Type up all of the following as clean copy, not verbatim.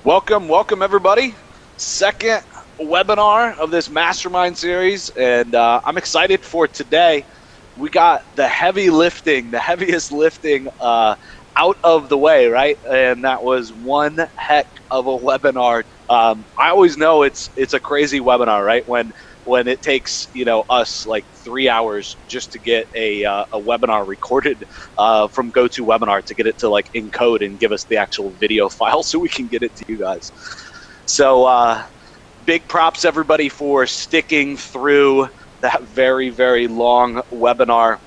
Welcome everybody. Second webinar of this mastermind series, and I'm excited for today. We got the heaviest lifting out of the way, right? And that was one heck of a webinar. I always know it's a crazy webinar, right? When it takes us like 3 hours just to get a webinar recorded from GoToWebinar to get it to like encode and give us the actual video file so we can get it to you guys. So big props everybody for sticking through that very, very long webinar.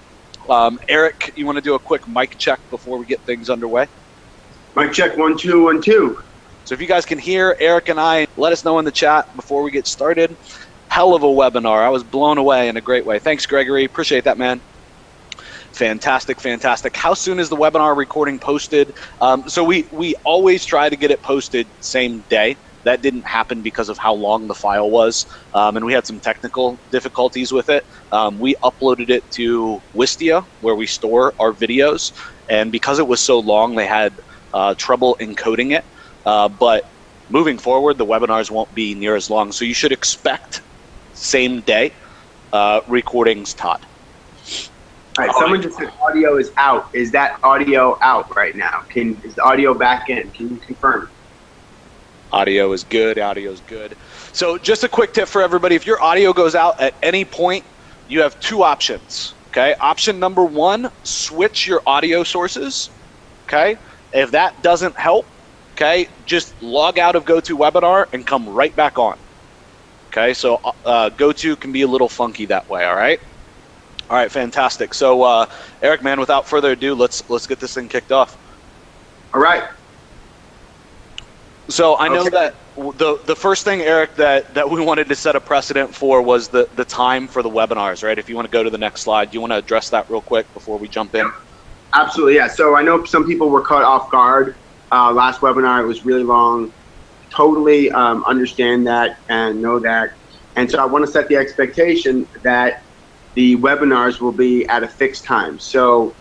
Eric, you want to do a quick mic check before we get things underway? Mic check, 1 2 1 2. So if you guys can hear Eric and I, let us know in the chat before we get started. Hell of a webinar. I was blown away in a great way. Thanks, Gregory. Appreciate that, man. Fantastic. How soon is the webinar recording posted? So we always try to get it posted same day. That didn't happen because of how long the file was, and we had some technical difficulties with it. We uploaded it to Wistia, where we store our videos, and because it was so long, they had trouble encoding it. But moving forward, the webinars won't be near as long, so you should expect same day recordings, Todd. All right, someone just said audio is out. Is that audio out right now? Is the audio back in? Can you confirm? Audio is good. So just a quick tip for everybody. If your audio goes out at any point, you have two options. Okay. Option number one, switch your audio sources. Okay. If that doesn't help, okay, just log out of GoToWebinar and come right back on. Okay. So GoTo can be a little funky that way. All right. All right. Fantastic. So Eric, man, without further ado, let's get this thing kicked off. All right. So I know that the first thing, Eric, that we wanted to set a precedent for was the time for the webinars, right? If you want to go to the next slide, do you want to address that real quick before we jump in? Absolutely, yeah. So I know some people were caught off guard. Last webinar, it was really long. Totally understand that and know that. And so I want to set the expectation that the webinars will be at a fixed time. So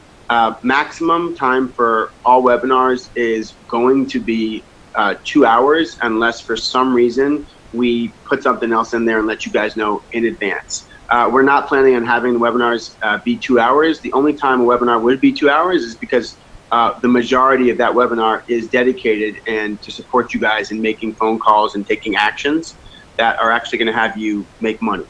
maximum time for all webinars is going to be 2 hours, unless for some reason we put something else in there and let you guys know in advance. We're not planning on having the webinars be 2 hours. The only time a webinar would be 2 hours is because the majority of that webinar is dedicated and to support you guys in making phone calls and taking actions that are actually going to have you make money.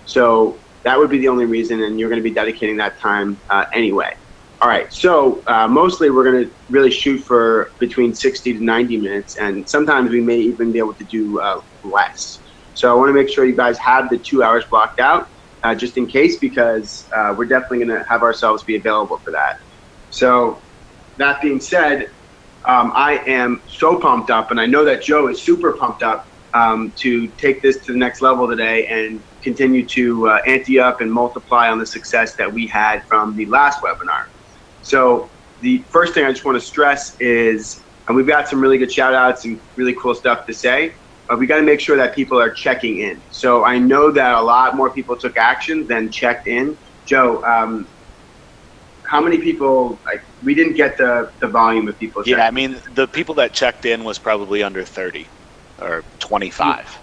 So that would be the only reason, and you're going to be dedicating that time anyway. All right, so mostly we're going to really shoot for between 60 to 90 minutes, and sometimes we may even be able to do less. So I want to make sure you guys have the 2 hours blocked out just in case, because we're definitely going to have ourselves be available for that. So that being said, I am so pumped up, and I know that Joe is super pumped up to take this to the next level today and continue to ante up and multiply on the success that we had from the last webinar. So the first thing I just want to stress is, and we've got some really good shout outs and really cool stuff to say, but we got to make sure that people are checking in. So I know that a lot more people took action than checked in. Joe, how many people, like, we didn't get the volume of people checking in. Yeah, I mean, the people that checked in was probably under 30 or 25.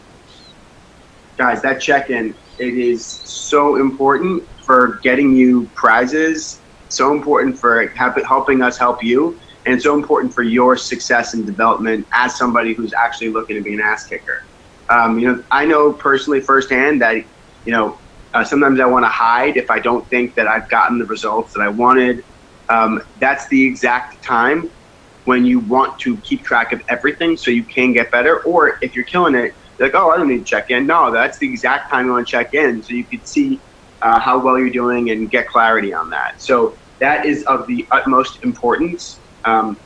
Guys, that check-in, it is so important for getting you prizes, so important for helping us help you, and so important for your success and development as somebody who's actually looking to be an ass kicker. I know personally firsthand that sometimes I want to hide if I don't think that I've gotten the results that I wanted. That's the exact time when you want to keep track of everything so you can get better. Or if you're killing it, you're like, oh, I don't need to check in. No, that's the exact time you want to check in so you can see how well you're doing and get clarity on that. So that is of the utmost importance. Can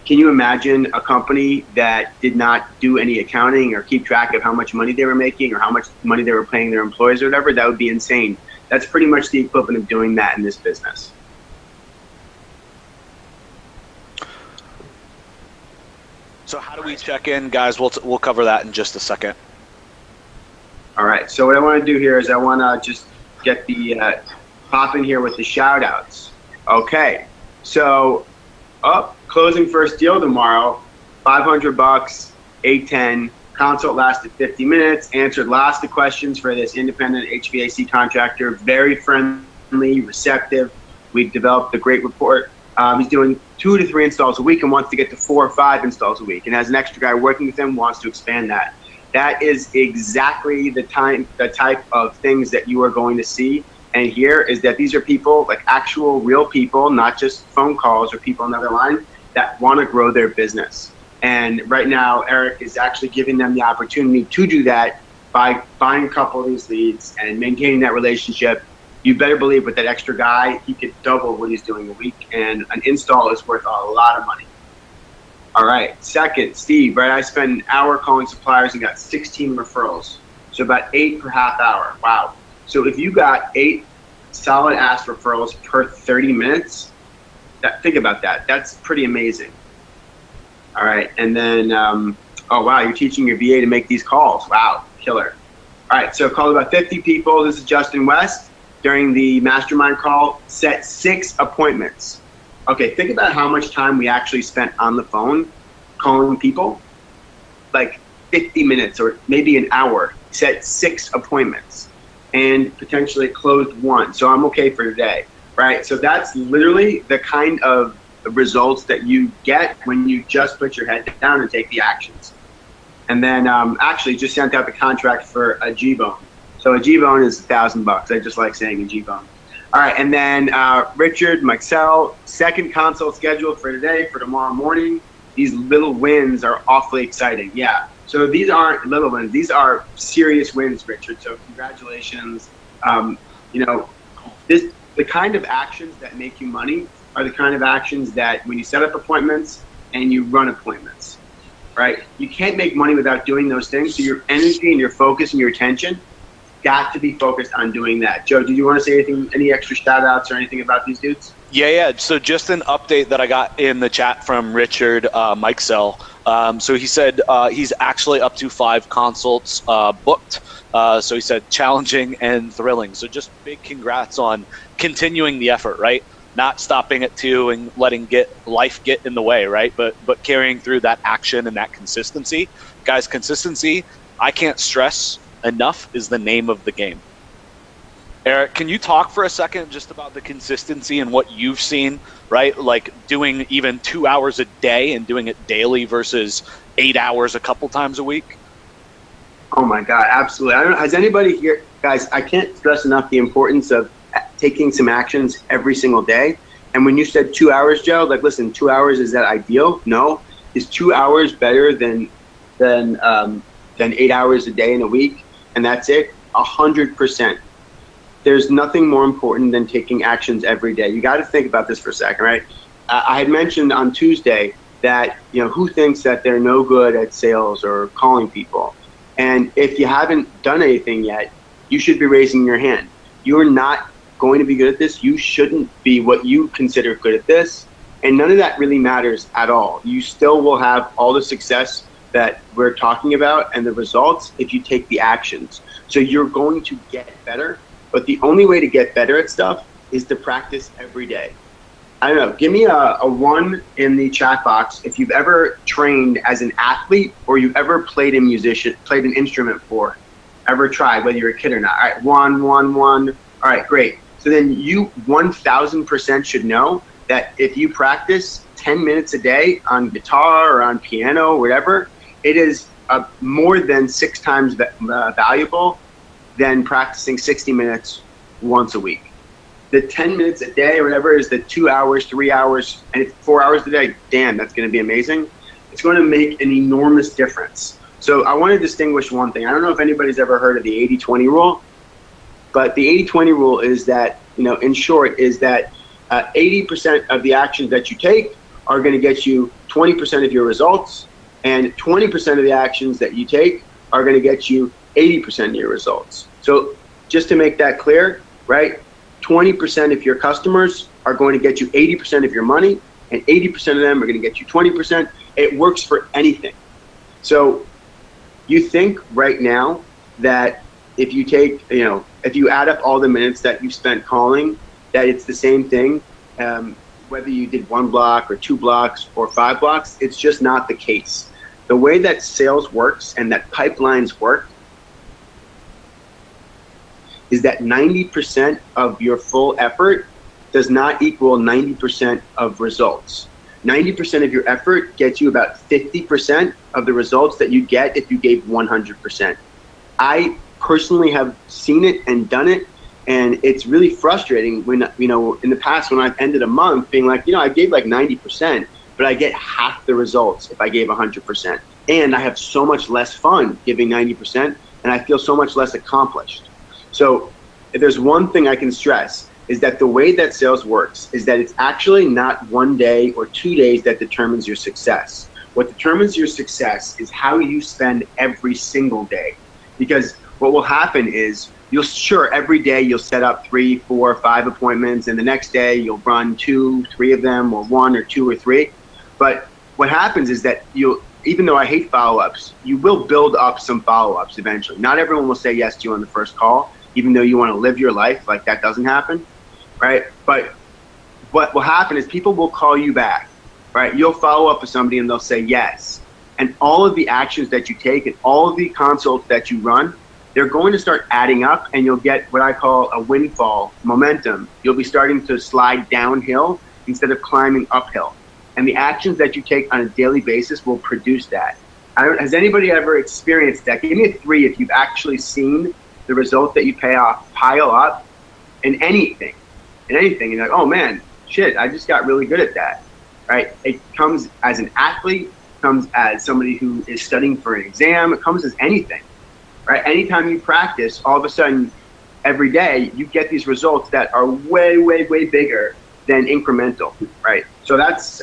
you imagine a company that did not do any accounting or keep track of how much money they were making or how much money they were paying their employees or whatever? That would be insane. That's pretty much the equivalent of doing that in this business. So how do we check in, guys? We'll cover that in just a second. All right. So what I want to do here is I want to just get the pop in here with the shout outs. Okay. So closing first deal tomorrow, $500. 8:10. Consult lasted 50 minutes, answered lots of questions for this independent HVAC contractor, very friendly, receptive. We developed a great report. He's doing 2 to 3 installs a week and wants to get to 4 or 5 installs a week. And as an extra guy working with him, wants to expand that. That is exactly the type of things that you are going to see and hear, is that these are people, like actual real people, not just phone calls or people on the other line, that want to grow their business. And right now, Eric is actually giving them the opportunity to do that by buying a couple of these leads and maintaining that relationship. You better believe with that extra guy, he could double what he's doing a week, and an install is worth a lot of money. All right, second, Steve, right? I spent an hour calling suppliers and got 16 referrals, so about 8 per half hour. Wow. So if you got 8 solid ass referrals per 30 minutes, think about that. That's pretty amazing. All right, and then, oh wow, you're teaching your VA to make these calls. Wow, killer. All right, so called about 50 people. This is Justin West. During the mastermind call, set 6 appointments. Okay, think about how much time we actually spent on the phone calling people. Like 50 minutes or maybe an hour. Set 6 appointments and potentially closed 1. So I'm okay for today, right? So that's literally the kind of results that you get when you just put your head down and take the actions. And then actually just sent out the contract for a G-Bone. So a G-Bone is $1,000. I just like saying a G-Bone. All right, and then Richard Mixell, second consult scheduled for today, for tomorrow morning. These little wins are awfully exciting. Yeah, so these aren't little wins. These are serious wins, Richard. So congratulations. You know, the kind of actions that make you money are the kind of actions that when you set up appointments and you run appointments, right? You can't make money without doing those things. So your energy and your focus and your attention got to be focused on doing that. Joe, did you want to say anything, any extra shout outs or anything about these dudes? Yeah. So just an update that I got in the chat from Richard Mixell. So he said he's actually up to 5 consults booked. So he said challenging and thrilling. So just big congrats on continuing the effort, right? Not stopping at 2 and letting life get in the way, right? But carrying through that action and that consistency. Guys, consistency, I can't stress enough, is the name of the game. Eric, can you talk for a second just about the consistency and what you've seen, right? Like doing even 2 hours a day and doing it daily versus 8 hours a couple times a week? Oh my God, absolutely. I don't know, has anybody here, guys, I can't stress enough the importance of taking some actions every single day. And when you said 2 hours, Joe, like, listen, 2 hours, is that ideal? No. Is 2 hours better than 8 hours a day in a week? And that's it? 100%. There's nothing more important than taking actions every day. You got to think about this for a second, right? I had mentioned on Tuesday that, you know, who thinks that they're no good at sales or calling people? And if you haven't done anything yet, you should be raising your hand. You're not going to be good at this. You shouldn't be what you consider good at this. And none of that really matters at all. You still will have all the success that we're talking about and the results if you take the actions. So you're going to get better, but the only way to get better at stuff is to practice every day. I don't know, give me a 1 in the chat box if you've ever trained as an athlete or you've ever played an instrument before, ever tried, whether you're a kid or not. All right, 1, 1, 1. All right, great. So then you 1,000% should know that if you practice 10 minutes a day on guitar or on piano or whatever, it is more than 6 times valuable than practicing 60 minutes once a week. The 10 minutes a day or whatever is the 2 hours, 3 hours, and it's 4 hours a day. Damn, that's going to be amazing. It's going to make an enormous difference. So I want to distinguish one thing. I don't know if anybody's ever heard of the 80-20 rule, but the 80-20 rule is that, you know, in short, is that 80% of the actions that you take are going to get you 20% of your results, and 20% of the actions that you take are going to get you 80% of your results. So just to make that clear, right? 20% of your customers are going to get you 80% of your money, and 80% of them are going to get you 20%. It works for anything. So you think right now that if you take, you know, if you add up all the minutes that you spent calling, that it's the same thing, whether you did 1 block or 2 blocks or 5 blocks. It's just not the case. the way that sales works and that pipelines work is that 90% of your full effort does not equal 90% of results. 90% of your effort gets you about 50% of the results that you get if you gave 100%. I personally have seen it and done it, and it's really frustrating when, in the past when I've ended a month being like, I gave like 90%, but I get half the results if I gave 100%. And I have so much less fun giving 90%, and I feel so much less accomplished. So if there's one thing I can stress, is that the way that sales works is that it's actually not 1 day or 2 days that determines your success. What determines your success is how you spend every single day. Because what will happen is every day you'll set up 3, 4, 5 appointments, and the next day you'll run 2, 3 of them, or 1 or 2 or 3. But what happens is that even though I hate follow-ups, you will build up some follow-ups eventually. Not everyone will say yes to you on the first call, even though you want to live your life like that doesn't happen. Right? But what will happen is people will call you back, right? You'll follow up with somebody and they'll say yes. And all of the actions that you take and all of the consults that you run, they're going to start adding up, and you'll get what I call a windfall momentum. You'll be starting to slide downhill instead of climbing uphill. And the actions that you take on a daily basis will produce that. Has anybody ever experienced that? Give me a 3 if you've actually seen the result that you pile up in anything. And you're like, oh man, shit, I just got really good at that, right? It comes as an athlete, it comes as somebody who is studying for an exam, it comes as anything, right? Anytime you practice, all of a sudden, every day, you get these results that are way, way, way bigger than incremental, right? So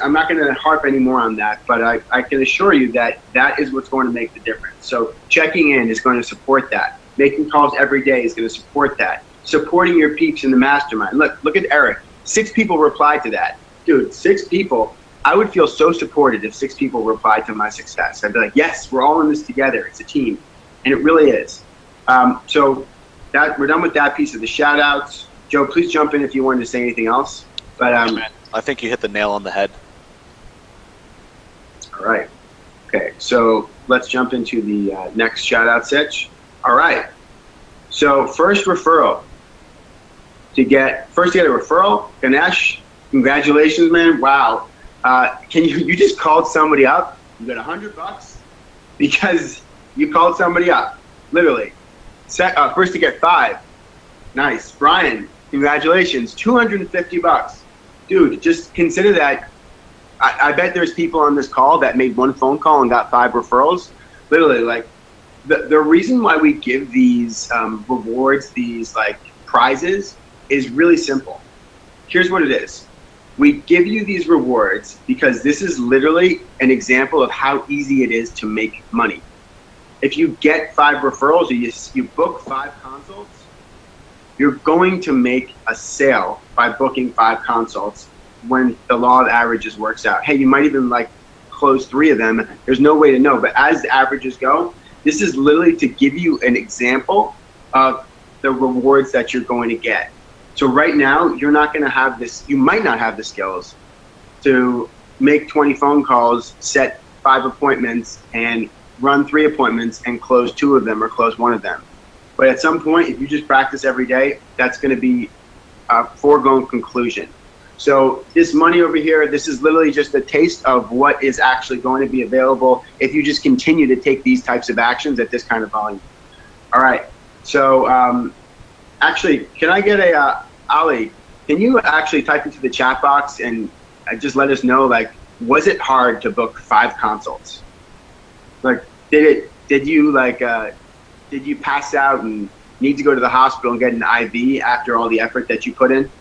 I'm not going to harp anymore on that, but I can assure you that that is what's going to make the difference. So checking in is going to support that. Making calls every day is going to support that. Supporting your peeps in the mastermind. Look at Eric. 6 people replied to that. Dude, 6 people. I would feel so supported if 6 people replied to my success. I'd be like, yes, we're all in this together. It's a team. And it really is. So we're done with that piece of the shout outs. Joe, please jump in if you wanted to say anything else. But I think you hit the nail on the head. All right. Okay, so let's jump into the next shout out Sitch. All right. So first referral. To get a referral, Ganesh, congratulations, man. Wow. You just called somebody up, you got $100 because you called somebody up, literally. First to get 5. Nice. Brian, congratulations, $250. Dude, just consider that. I bet there's people on this call that made 1 phone call and got 5 referrals. Literally, like, the reason why we give these rewards, these like prizes, is really simple. Here's what it is. We give you these rewards because this is literally an example of how easy it is to make money. If you get 5 referrals or you book 5 consults, you're going to make a sale by booking 5 consults when the law of averages works out. Hey, you might even like close 3 of them. There's no way to know, but as the averages go, this is literally to give you an example of the rewards that you're going to get. So right now, you're not going to have this, you might not have the skills to make 20 phone calls, set 5 appointments, and run 3 appointments and close 2 of them or close 1 of them. But at some point, if you just practice every day, that's going to be a foregone conclusion. So this money over here, this is literally just a taste of what is actually going to be available if you just continue to take these types of actions at this kind of volume. All right. So actually, can I get Ali, can you actually type into the chat box and just let us know, like, was it hard to book 5 consults? Like, did you pass out and need to go to the hospital and get an IV after all the effort that you put in?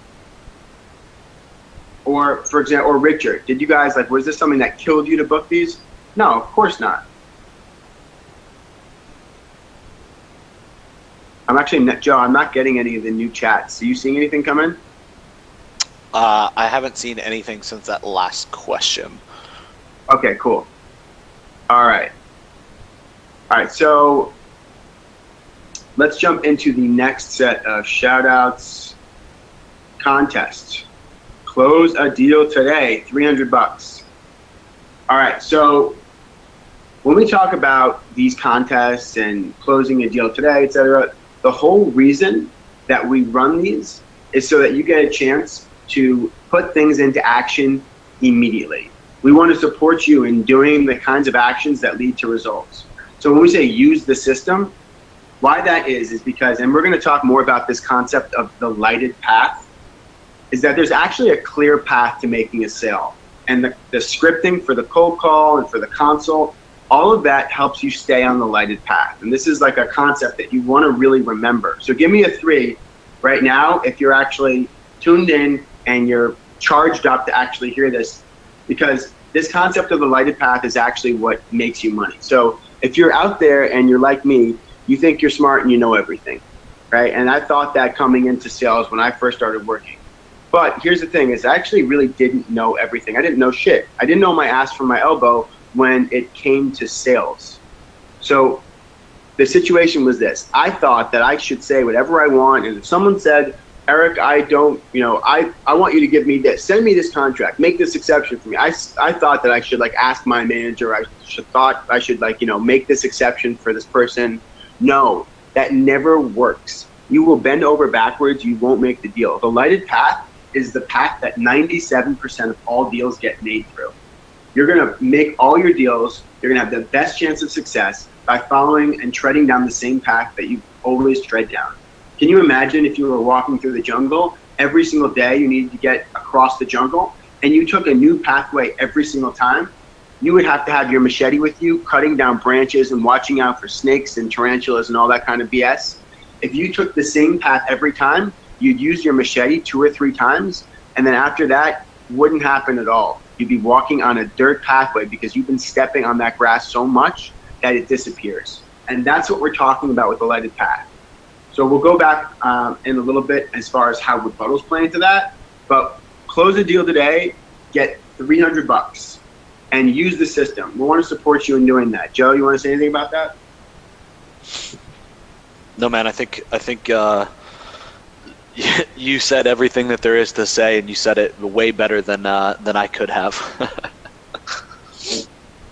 Or, for example, or Richard, did you guys, like, was this something that killed you to book these? No, of course not. Joe, I'm not getting any of the new chats. Are you seeing anything come in? I haven't seen anything since that last question. Okay, cool. All right, so let's jump into the next set of shout-outs. Contests. Close a deal today, $300. All right, so when we talk about these contests and closing a deal today, et cetera, the whole reason that we run these is so that you get a chance to put things into action immediately. We want to support you in doing the kinds of actions that lead to results. So when we say use the system, why that is because, and we're going to talk more about this concept of the lighted path, is that there's actually a clear path to making a sale. And the scripting for the cold call and for the consult, all of that helps you stay on the lighted path. And this is like a concept that you want to really remember. So give me a 3 right now if you're actually tuned in and you're charged up to actually hear this, because this concept of the lighted path is actually what makes you money. So if you're out there and you're like me, you think you're smart and you know everything, right? And I thought that coming into sales when I first started working. But here's the thing, is I actually really didn't know everything. I didn't know shit. I didn't know my ass from my elbow when it came to sales. So the situation was this. I thought that I should say whatever I want. And if someone said, Eric, I want you to give me this, send me this contract, make this exception for me. I thought that I should like ask my manager, I should make this exception for this person. No, that never works. You will bend over backwards. You won't make the deal. The lighted path is the path that 97% of all deals get made through. You're going to make all your deals. You're going to have the best chance of success by following and treading down the same path that you always tread down. Can you imagine if you were walking through the jungle every single day, you needed to get across the jungle, and you took a new pathway every single time? You would have to have your machete with you, cutting down branches and watching out for snakes and tarantulas and all that kind of BS. If you took the same path every time, you'd use your machete 2 or 3 times, and then after that, wouldn't happen at all. You'd be walking on a dirt pathway because you've been stepping on that grass so much that it disappears. And that's what we're talking about with the lighted path. So we'll go back in a little bit as far as how rebuttals play into that, but close a deal today, get $300 and use the system. We want to support you in doing that. Joe, you want to say anything about that? No, man, I think you said everything that there is to say, and you said it way better than I could have.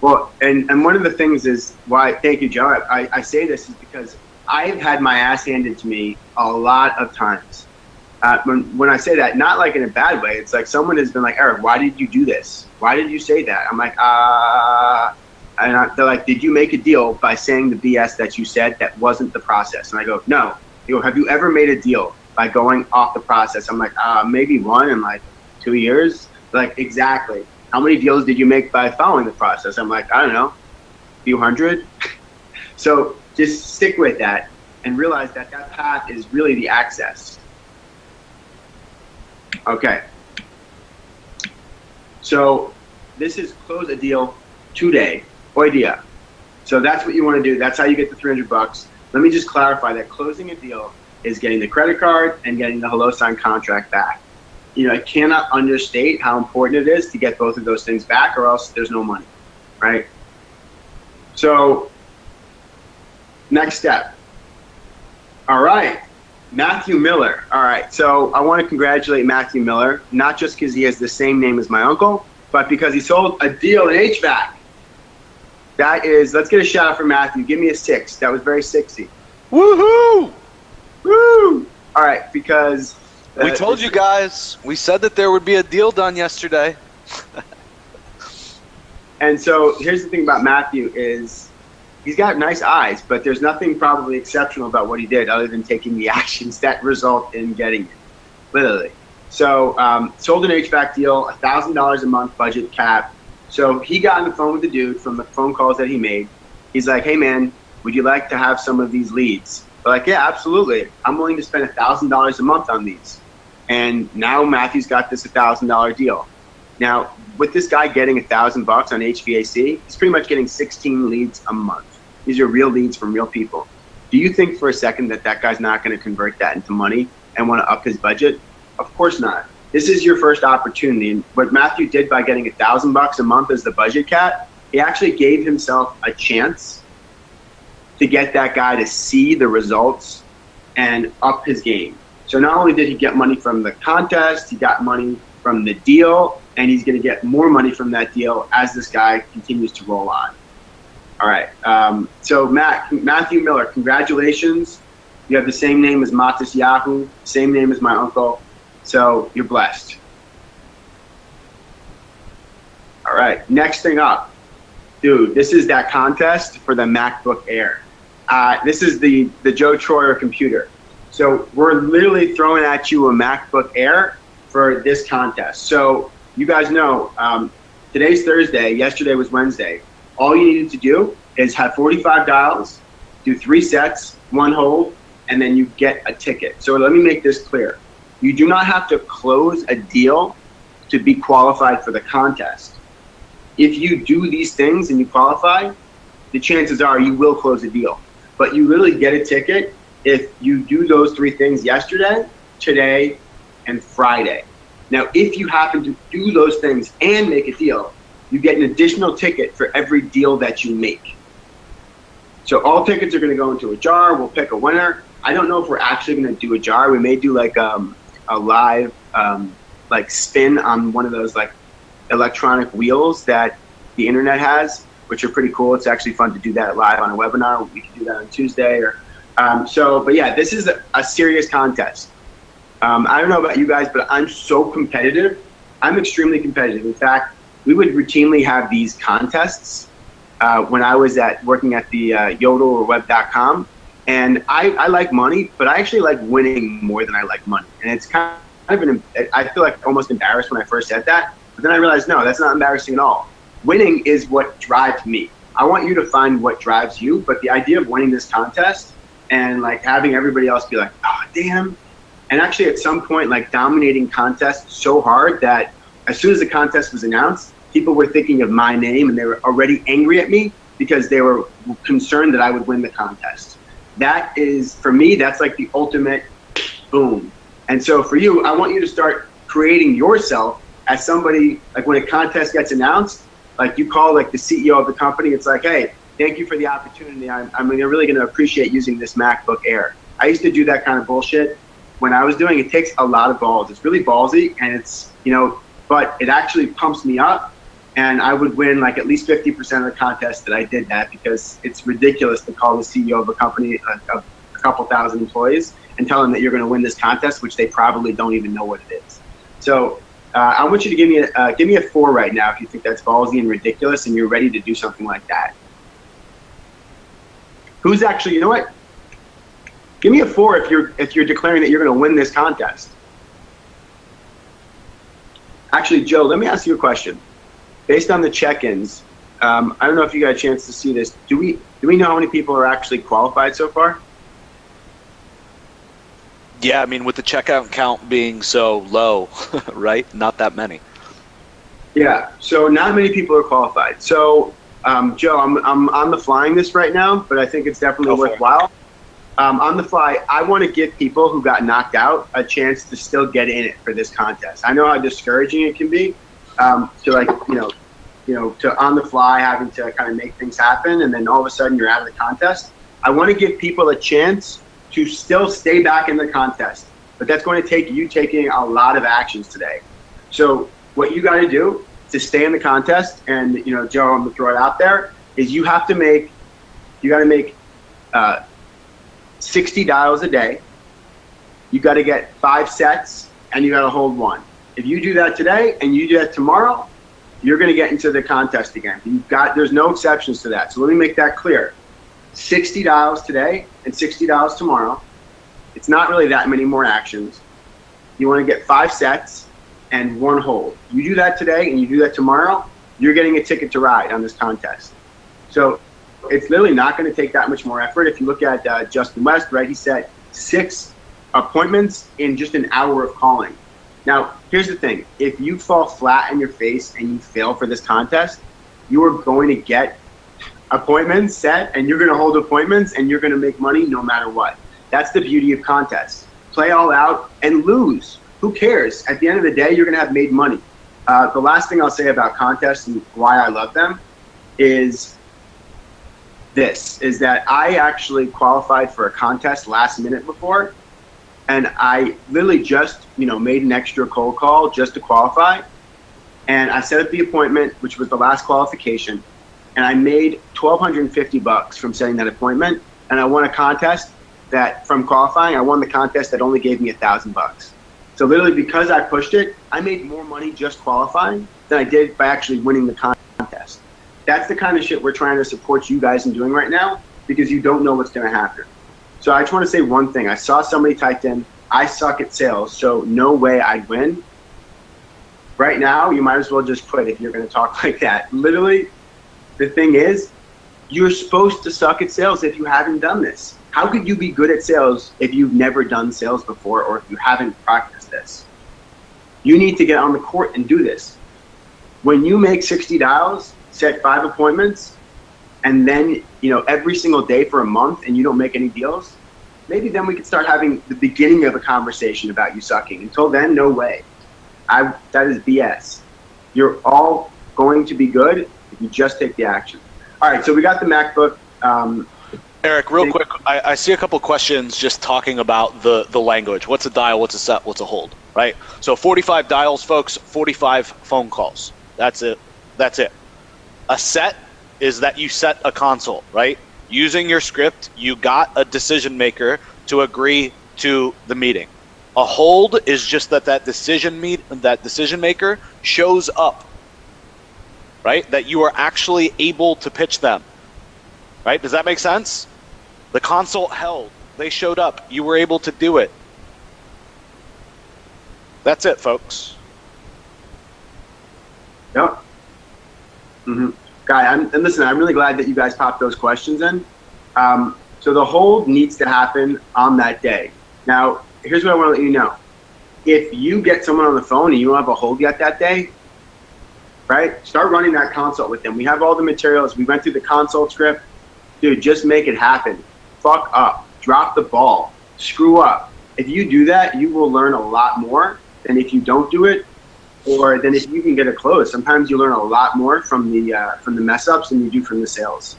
Well, and one of the things is why, thank you, Joe. I say this is because I've had my ass handed to me a lot of times. When I say that, not like in a bad way, it's like someone has been like, Eric, why did you do this? Why did you say that? I'm like, they're like, did you make a deal by saying the BS that you said that wasn't the process? And I go, no. They go, have you ever made a deal by going off the process? I'm like, maybe one in like 2 years. They're like, exactly. How many deals did you make by following the process? I'm like, I don't know, a few hundred. So just stick with that and realize that that path is really the access. Okay. So this is close a deal today. Idea. So that's what you want to do. That's how you get the $300. Let me just clarify that closing a deal is getting the credit card and getting the HelloSign contract back. You know, I cannot understate how important it is to get both of those things back, or else there's no money, right? So next step. All right, Matthew Miller. All right, so I want to congratulate Matthew Miller, not just because he has the same name as my uncle, but because he sold a deal in HVAC. That is, let's get a shout out for Matthew. Give me a 6. That was very 6-y. Woohoo! Woo! All right, because we told you guys. We said that there would be a deal done yesterday. And so here's the thing about Matthew is he's got nice eyes, but there's nothing probably exceptional about what he did other than taking the actions that result in getting it, literally. So sold an HVAC deal, $1,000 a month budget cap. So he got on the phone with the dude from the phone calls that he made. He's like, hey, man, would you like to have some of these leads? They're like, yeah, absolutely. I'm willing to spend $1,000 a month on these. And now Matthew's got this $1,000 deal. Now, with this guy getting $1,000 on HVAC, he's pretty much getting 16 leads a month. These are real leads from real people. Do you think for a second that that guy's not going to convert that into money and want to up his budget? Of course not. This is your first opportunity. And what Matthew did by getting $1,000 a month as the budget cap, he actually gave himself a chance to get that guy to see the results and up his game. So not only did he get money from the contest, he got money from the deal, and he's going to get more money from that deal as this guy continues to roll on. All right. So Matthew Miller, congratulations. You have the same name as Matis Yahoo, same name as my uncle. So you're blessed. All right. Next thing up, dude, this is that contest for the MacBook Air. This is the Joe Troyer computer. So we're literally throwing at you a MacBook Air for this contest. So you guys know, today's Thursday, yesterday was Wednesday. All you needed to do is have 45 dials, do 3 sets, 1 hold, and then you get a ticket. So let me make this clear. You do not have to close a deal to be qualified for the contest. If you do these things and you qualify, the chances are you will close a deal. But you literally get a ticket if you do those 3 things yesterday, today, and Friday. Now, if you happen to do those things and make a deal, you get an additional ticket for every deal that you make. So all tickets are going to go into a jar. We'll pick a winner. I don't know if we're actually going to do a jar. We may do like a live like spin on one of those like electronic wheels that the internet has, which are pretty cool. It's actually fun to do that live on a webinar. We can do that on Tuesday. But yeah, this is a serious contest. I don't know about you guys, but I'm so competitive. I'm extremely competitive. In fact, we would routinely have these contests when I was working at the Yodel or Web.com. And I like money, but I actually like winning more than I like money. And it's kind of I feel like almost embarrassed when I first said that. But then I realized, no, that's not embarrassing at all. Winning is what drives me. I want you to find what drives you. But the idea of winning this contest and like having everybody else be like, oh, damn. And actually at some point, like dominating contests so hard that as soon as the contest was announced, people were thinking of my name and they were already angry at me because they were concerned that I would win the contest. That is, for me, that's like the ultimate boom. And so for you, I want you to start creating yourself as somebody, like when a contest gets announced, like you call like the CEO of the company, it's like, hey, thank you for the opportunity. I'm really going to appreciate using this MacBook Air. I used to do that kind of bullshit when I was doing it. Takes a lot of balls. It's really ballsy, and it's, but it actually pumps me up. And I would win like at least 50% of the contests that I did that, because it's ridiculous to call the CEO of a company of a couple thousand employees and tell them that you're going to win this contest, which they probably don't even know what it is. So I want you to give me a 4 right now if you think that's ballsy and ridiculous and you're ready to do something like that. Who's actually, you know what? Give me a 4 if you're declaring that you're going to win this contest. Actually, Joe, let me ask you a question. Based on the check-ins, I don't know if you got a chance to see this. Do we know how many people are actually qualified so far? Yeah, I mean, with the checkout count being so low, right? Not that many. Yeah, so not many people are qualified. So, Joe, I'm on the flying this right now, but I think it's definitely worthwhile. On the fly, I want to give people who got knocked out a chance to still get in it for this contest. I know how discouraging it can be. To on the fly having to kind of make things happen, and then all of a sudden you're out of the contest. I want to give people a chance to still stay back in the contest, but that's going to take you taking a lot of actions today. So what you got to do to stay in the contest, and Joe, I'm gonna throw it out there, is you got to make 60 dials a day. You got to get 5 sets, and you got to hold 1. If you do that today and you do that tomorrow, you're going to get into the contest again. There's no exceptions to that. So let me make that clear. 60 dials today and 60 dials tomorrow. It's not really that many more actions. You want to get 5 sets and 1 hold. You do that today and you do that tomorrow, you're getting a ticket to ride on this contest. So it's literally not going to take that much more effort. If you look at Justin West, right, he said 6 appointments in just an hour of calling. Now, here's the thing. If you fall flat on your face and you fail for this contest, you are going to get appointments set, and you're going to hold appointments, and you're going to make money no matter what. That's the beauty of contests. Play all out and lose. Who cares? At the end of the day, you're going to have made money. The last thing I'll say about contests and why I love them is that I actually qualified for a contest last minute before. And I literally just, made an extra cold call just to qualify. And I set up the appointment, which was the last qualification. and I made $1,250 from setting that appointment, and I won a contest that from qualifying. I won the contest that only gave me $1,000. So literally, because I pushed it, I made more money just qualifying than I did by actually winning the contest. That's the kind of shit we're trying to support you guys in doing right now, because you don't know what's going to happen. So I just want to say one thing. I saw somebody typed in, I suck at sales, so no way I'd win. Right now, you might as well just quit if you're going to talk like that. Literally, the thing is, you're supposed to suck at sales if you haven't done this. How could you be good at sales if you've never done sales before, or if you haven't practiced this? You need to get on the court and do this. When you make 60 dials, set 5 appointments, and then, every single day for a month and you don't make any deals, maybe then we could start having the beginning of a conversation about you sucking. Until then, no way. That is BS. You're all going to be good if you just take the action. All right, so we got the MacBook. Eric, real quick, I see a couple questions just talking about the language. What's a dial, what's a set, what's a hold, right? So 45 dials, folks, 45 phone calls. That's it. A set is that you set a consult, right? Using your script, you got a decision maker to agree to the meeting. A hold is just that decision maker shows up, right? That you are actually able to pitch them, right? Does that make sense? The consult held. They showed up. You were able to do it. That's it, folks. Yep. Mm-hmm. Guy, and listen, I'm really glad that you guys popped those questions in. So the hold needs to happen on that day. Now, here's what I want to let you know. If you get someone on the phone and you don't have a hold yet that day, right, start running that consult with them. We have all the materials. We went through the consult script. Dude, just make it happen. Fuck up. Drop the ball. Screw up. If you do that, you will learn a lot more than if you don't do it, or than if you can get it closed. Sometimes you learn a lot more from the mess ups than you do from the sales.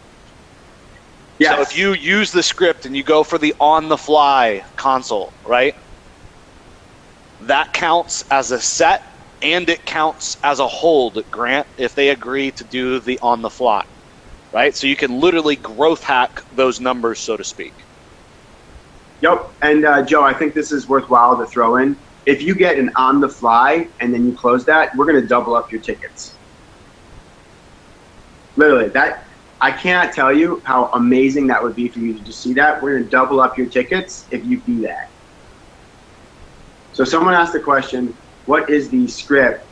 Yes. So if you use the script and you go for the on-the-fly consult, right, that counts as a set and it counts as a hold, Grant, if they agree to do the on-the-fly, right? So you can literally growth hack those numbers, so to speak. Yep. And Joe, I think this is worthwhile to throw in. If you get an on-the-fly and then you close that, we're going to double up your tickets. Literally, I cannot tell you how amazing that would be for you to just see that. We're going to double up your tickets if you do that. So someone asked the question, what is the script?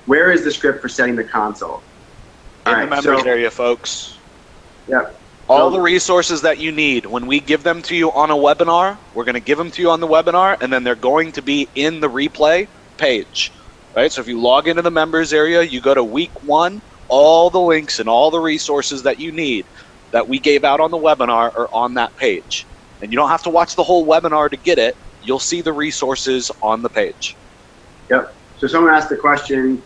Where is the script for setting the console? In the members area, folks. Yep. All the resources that you need, when we give them to you on a webinar, we're going to give them to you on the webinar, and then they're going to be in the replay page, right? So if you log into the members area, you go to week 1, all the links and all the resources that you need that we gave out on the webinar are on that page. And you don't have to watch the whole webinar to get it. You'll see the resources on the page. Yep. So someone asked the question,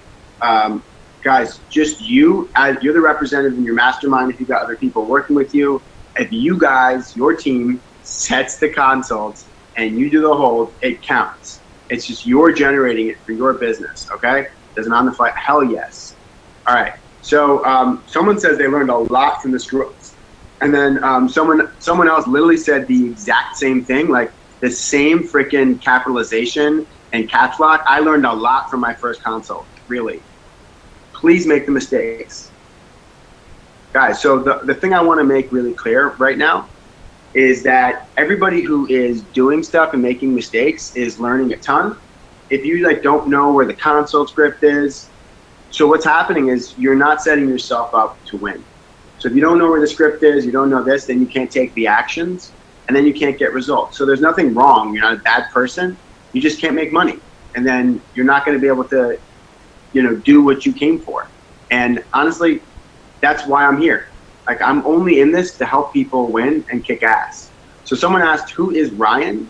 guys, just you're the representative in your mastermind if you've got other people working with you. If you guys, your team, sets the consults and you do the hold, it counts. It's just you're generating it for your business, okay? Does it on the fly? Hell yes. All right. So someone says they learned a lot from the scripts. And then someone else literally said the exact same thing, like the same freaking capitalization and caps lock. I learned a lot from my first consult, really. Please make the mistakes. Guys, so the thing I want to make really clear right now is that everybody who is doing stuff and making mistakes is learning a ton. If you don't know where the consult script is, so what's happening is you're not setting yourself up to win. So if you don't know where the script is, you don't know this, then you can't take the actions, and then you can't get results. So there's nothing wrong. You're not a bad person. You just can't make money. And then you're not going to be able to do what you came for. And honestly, that's why I'm here. I'm only in this to help people win and kick ass. So someone asked, who is Ryan?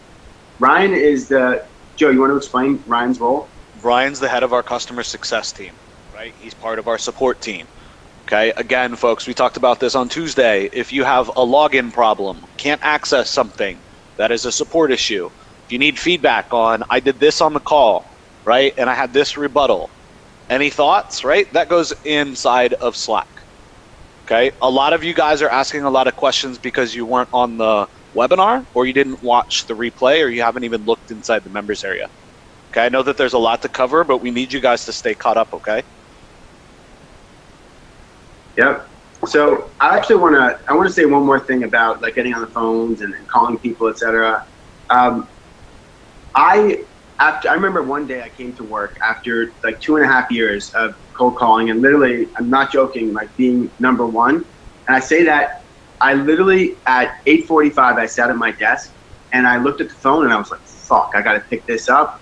Ryan is Joe, you want to explain Ryan's role? Ryan's the head of our customer success team, right? He's part of our support team. Okay, again, folks, we talked about this on Tuesday. If you have a login problem, can't access something, that is a support issue. If you need feedback on, I did this on the call, right? And I had this rebuttal. Any thoughts, right? That goes inside of Slack. Okay, a lot of you guys are asking a lot of questions because you weren't on the webinar, or you didn't watch the replay, or you haven't even looked inside the members area. Okay, I know that there's a lot to cover, but we need you guys to stay caught up, okay? Yep. So I actually want to say one more thing about like getting on the phones and calling people, etc. I remember one day I came to work after like 2.5 years of cold calling, and literally, I'm not joking, like being number one. And I say that I literally at 8:45 I sat at my desk and I looked at the phone and I was like, fuck, I got to pick this up.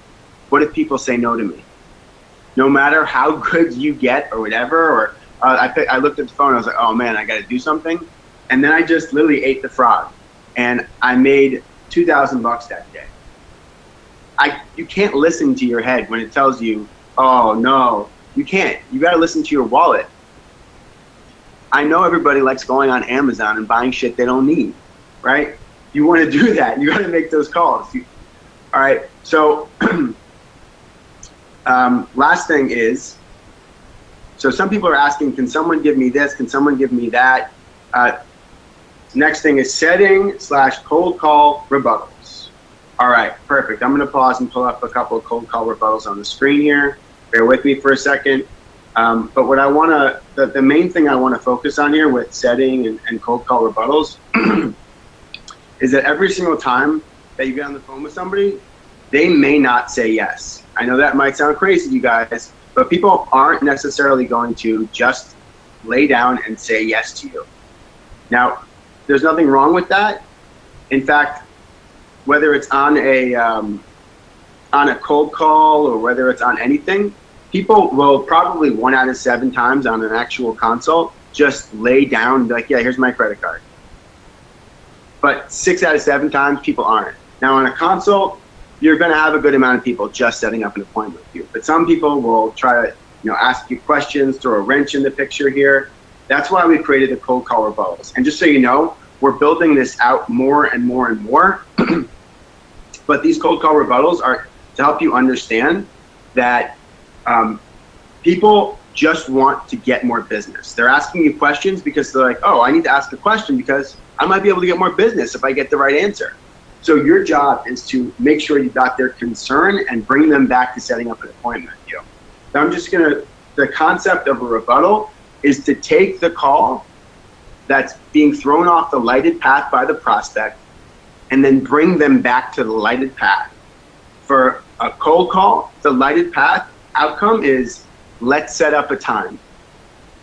What if people say no to me? No matter how good you get or whatever, or I looked at the phone and I was like, oh man, I got to do something. And then I just literally ate the frog, and I made $2,000 that day. You can't listen to your head when it tells you, oh no, you can't. You got to listen to your wallet. I know everybody likes going on Amazon and buying shit they don't need, right? You want to do that. You got to make those calls. All right. So last thing is, so some people are asking, can someone give me this? Can someone give me that? Next thing is setting/cold call rebuttals. All right, perfect. I'm going to pause and pull up a couple of cold call rebuttals on the screen here. Bear with me for a second. But what I want to, the main thing I want to focus on here with setting and cold call rebuttals is that every single time that you get on the phone with somebody, they may not say yes. I know that might sound crazy to you guys, but people aren't necessarily going to just lay down and say yes to you. Now, there's nothing wrong with that. In fact, whether it's on a cold call or whether it's on anything, people will probably 1 out of 7 times on an actual consult just lay down and be like, yeah, here's my credit card. But 6 out of 7 times, people aren't. Now, on a consult, you're going to have a good amount of people just setting up an appointment with you. But some people will try to ask you questions, throw a wrench in the picture here. That's why we created the cold call rebuttals. And just so you know, we're building this out more and more and more. But these cold call rebuttals are to help you understand that people just want to get more business. They're asking you questions because they're like, oh, I need to ask a question because I might be able to get more business if I get the right answer. So your job is to make sure you got their concern and bring them back to setting up an appointment with you. So I'm just the concept of a rebuttal is to take the call that's being thrown off the lighted path by the prospect and then bring them back to the lighted path. For a cold call, the lighted path outcome is let's set up a time.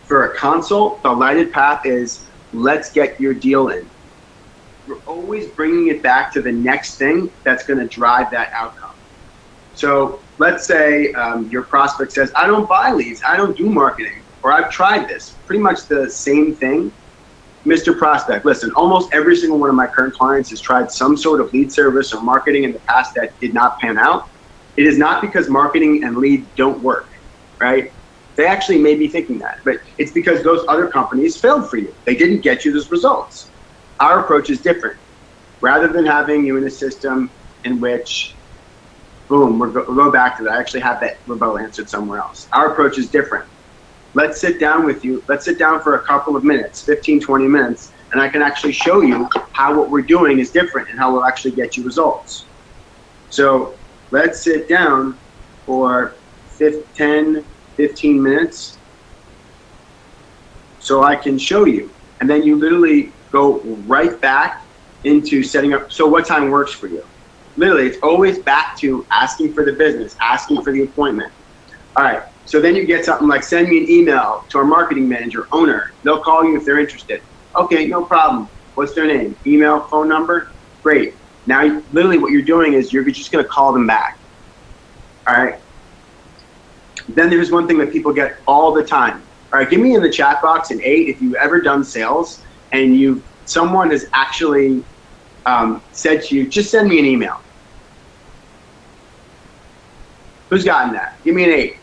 For a consult, the lighted path is let's get your deal in. You're always bringing it back to the next thing that's going to drive that outcome. So let's say your prospect says, I don't buy leads, I don't do marketing, or I've tried this. Pretty much the same thing. Mr. Prospect, listen, almost every single one of my current clients has tried some sort of lead service or marketing in the past that did not pan out. It is not because marketing and lead don't work, right? They actually may be thinking that, but it's because those other companies failed for you. They didn't get you those results. Our approach is different. Rather than having you in a system in which, boom, we'll go back to that. I actually have that rebuttal answered somewhere else. Our approach is different. Let's sit down with you. Let's sit down for a couple of minutes, 15, 20 minutes, and I can actually show you how what we're doing is different and how we'll actually get you results. So let's sit down for 10, 15 minutes so I can show you. And then you literally go right back into setting up. So what time works for you? Literally, it's always back to asking for the business, asking for the appointment. All right. So then you get something like send me an email to our marketing manager, owner. They'll call you if they're interested. Okay, no problem. What's their name? Email, phone number? Great. Now, literally what you're doing is you're just going to call them back. All right. Then there's one thing that people get all the time. All right, give me in the chat box an 8 if you've ever done sales and someone has actually said to you, just send me an email. Who's gotten that? Give me an 8.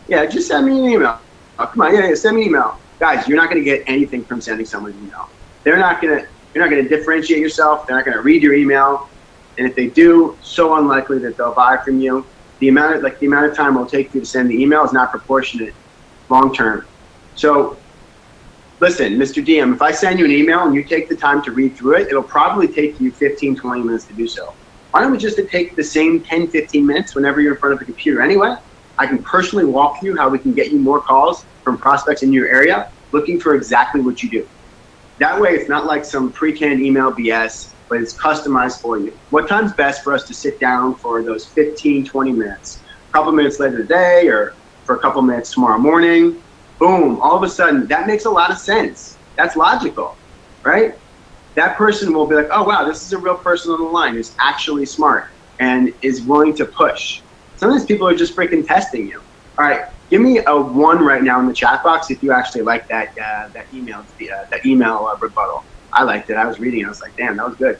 Yeah, just send me an email. Oh, come on, yeah, send me an email. Guys, you're not going to get anything from sending someone an email. You're not going to differentiate yourself. They're not going to read your email. And if they do, so unlikely that they'll buy from you. The amount of time it'll take you to send the email is not proportionate long term. So listen, Mr. DM, if I send you an email and you take the time to read through it, it'll probably take you 15, 20 minutes to do so. Why don't we just take the same 10, 15 minutes whenever you're in front of a computer anyway? I can personally walk you how we can get you more calls from prospects in your area looking for exactly what you do. That way, it's not like some pre-canned email BS, but it's customized for you. What time's best for us to sit down for those 15, 20 minutes? A couple minutes later today or for a couple minutes tomorrow morning? Boom, all of a sudden, that makes a lot of sense. That's logical, right? That person will be like, oh, wow, this is a real person on the line who's actually smart and is willing to push. Sometimes people are just freaking testing you. All right, give me a 1 right now in the chat box if you actually like that email rebuttal. I liked it. I was reading it. I was like, damn, that was good.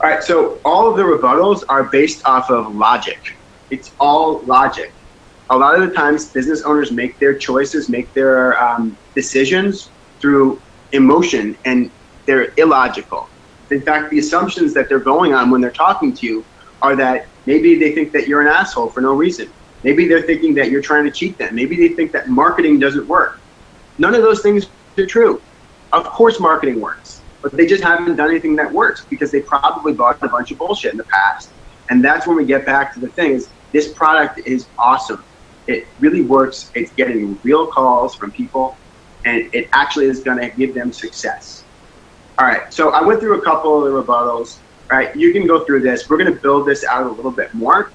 All right, so all of the rebuttals are based off of logic. It's all logic. A lot of the times, business owners make their choices, make their decisions through emotion, and they're illogical. In fact, the assumptions that they're going on when they're talking to you are that maybe they think that you're an asshole for no reason. Maybe they're thinking that you're trying to cheat them. Maybe they think that marketing doesn't work. None of those things are true. Of course marketing works, but they just haven't done anything that works because they probably bought a bunch of bullshit in the past. And that's when we get back to the thing is this product is awesome. It really works. It's getting real calls from people, and it actually is going to give them success. All right, so I went through a couple of the rebuttals. All right, you can go through this. We're going to build this out a little bit more.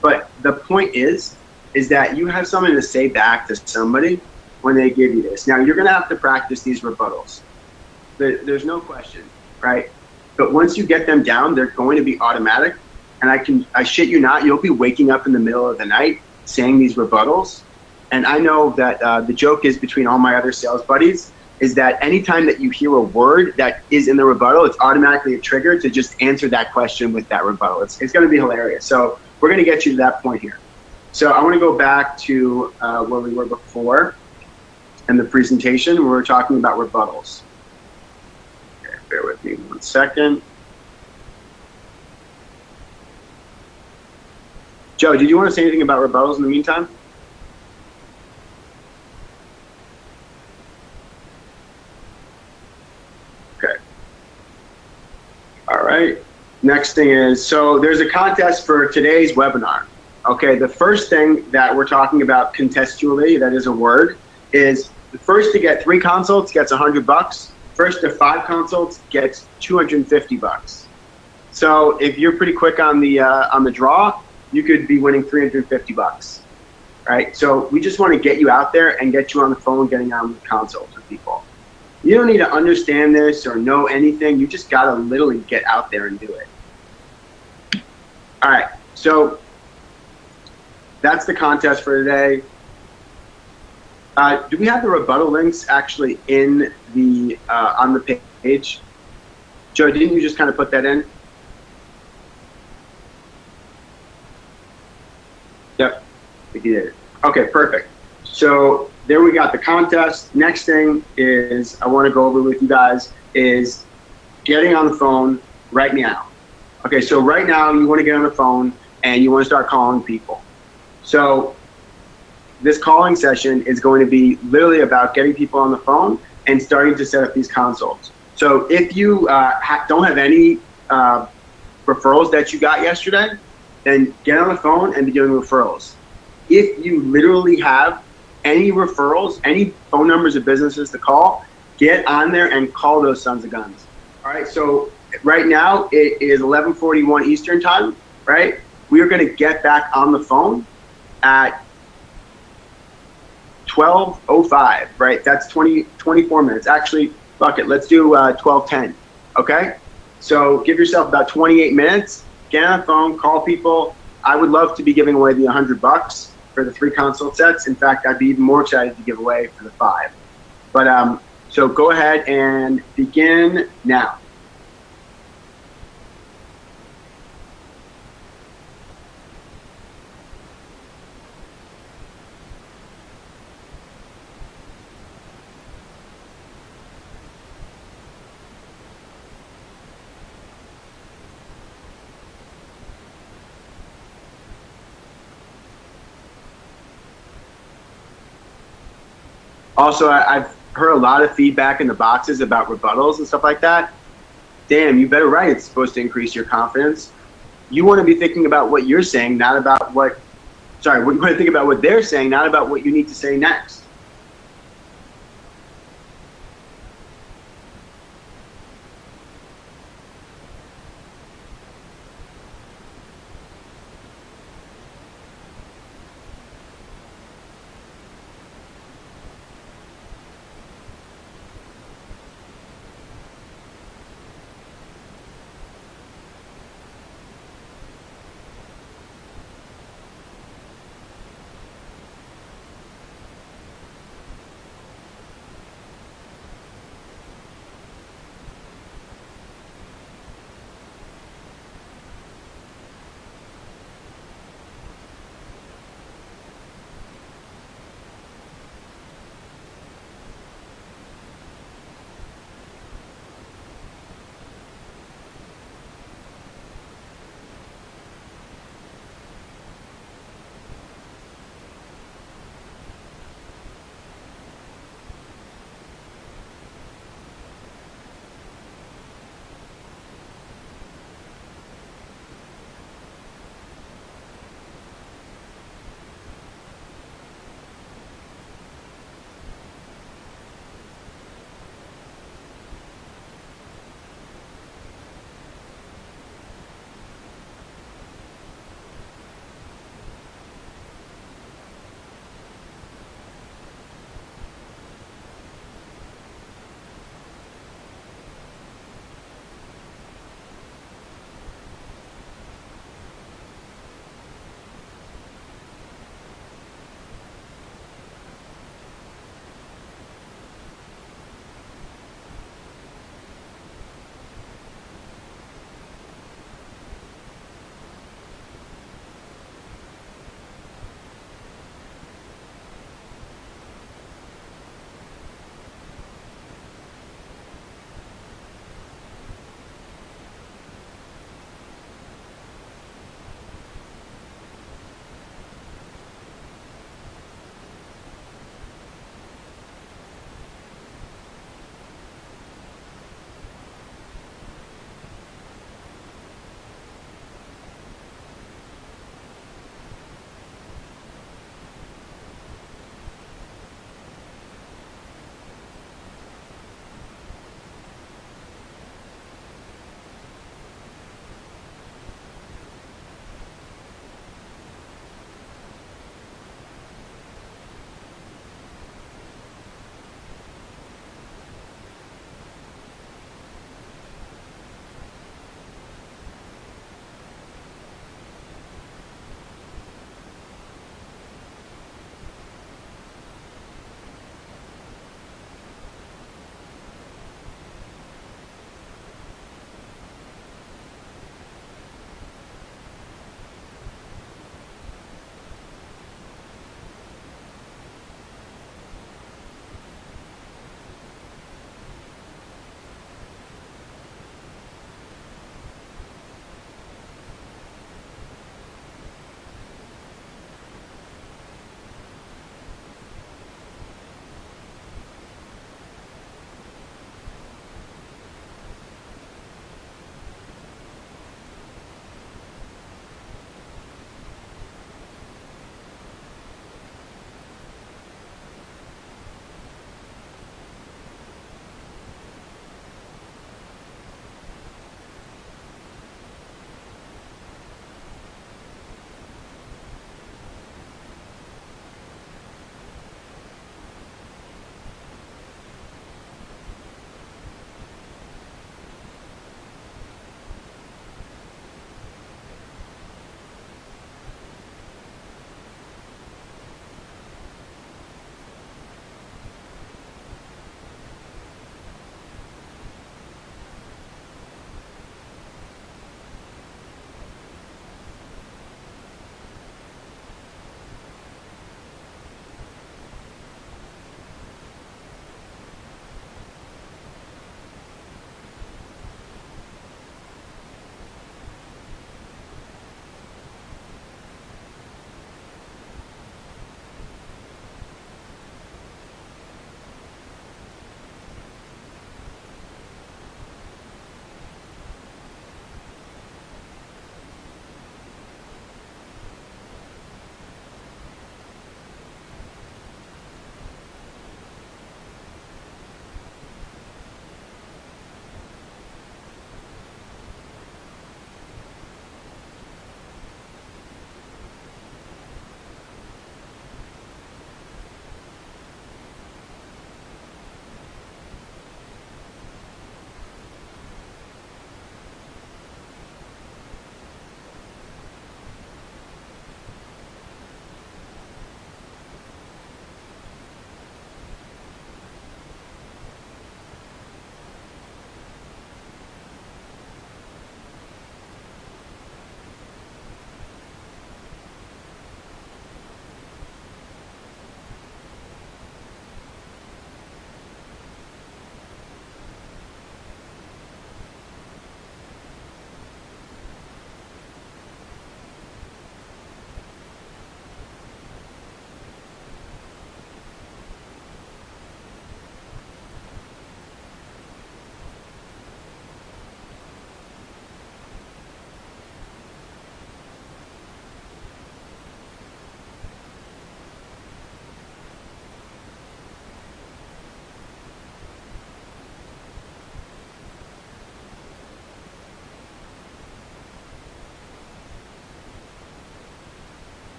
But the point is that you have something to say back to somebody when they give you this. Now, you're going to have to practice these rebuttals. There's no question, right? But once you get them down, they're going to be automatic. And I shit you not, you'll be waking up in the middle of the night saying these rebuttals. And I know that the joke is between all my other sales buddies is that anytime that you hear a word that is in the rebuttal, it's automatically a trigger to just answer that question with that rebuttal. It's going to be hilarious. So we're going to get you to that point here. So I want to go back to where we were before in the presentation where we were talking about rebuttals. Okay, bear with me 1 second. Joe, did you want to say anything about rebuttals in the meantime? Okay. All right. Next thing is, so there's a contest for today's webinar. Okay, the first thing that we're talking about contextually, that is a word, is the first to get 3 consults gets $100. First to 5 consults gets $250. So if you're pretty quick on the draw, you could be winning $350. Right? So we just want to get you out there and get you on the phone, getting on with consults with people. You don't need to understand this or know anything. You just got to literally get out there and do it. All right, so that's the contest for today. Do we have the rebuttal links actually in the on the page? Joe, didn't you just kind of put that in? Yep, I think you did. Okay, perfect. So there we got the contest. Next thing is I want to go over with you guys is getting on the phone right now. Okay, so right now you want to get on the phone and you want to start calling people. So this calling session is going to be literally about getting people on the phone and starting to set up these consults. So if you don't have any referrals that you got yesterday, then get on the phone and be doing referrals. If you literally have any referrals, any phone numbers of businesses to call, get on there and call those sons of guns. All right, so right now it is 11:41 Eastern time, right? We are going to get back on the phone at 12:05, right? That's 24 minutes. Actually, fuck it, let's do 12:10, okay? So give yourself about 28 minutes, get on the phone, call people. I would love to be giving away the $100 for the 3 consult sets. In fact, I'd be even more excited to give away for the 5. But so go ahead and begin now. Also, I've heard a lot of feedback in the boxes about rebuttals and stuff like that. Damn, you better write it's supposed to increase your confidence. You want to be thinking about what you're saying, not about what. Sorry, you want to think about what they're saying, not about what you need to say next.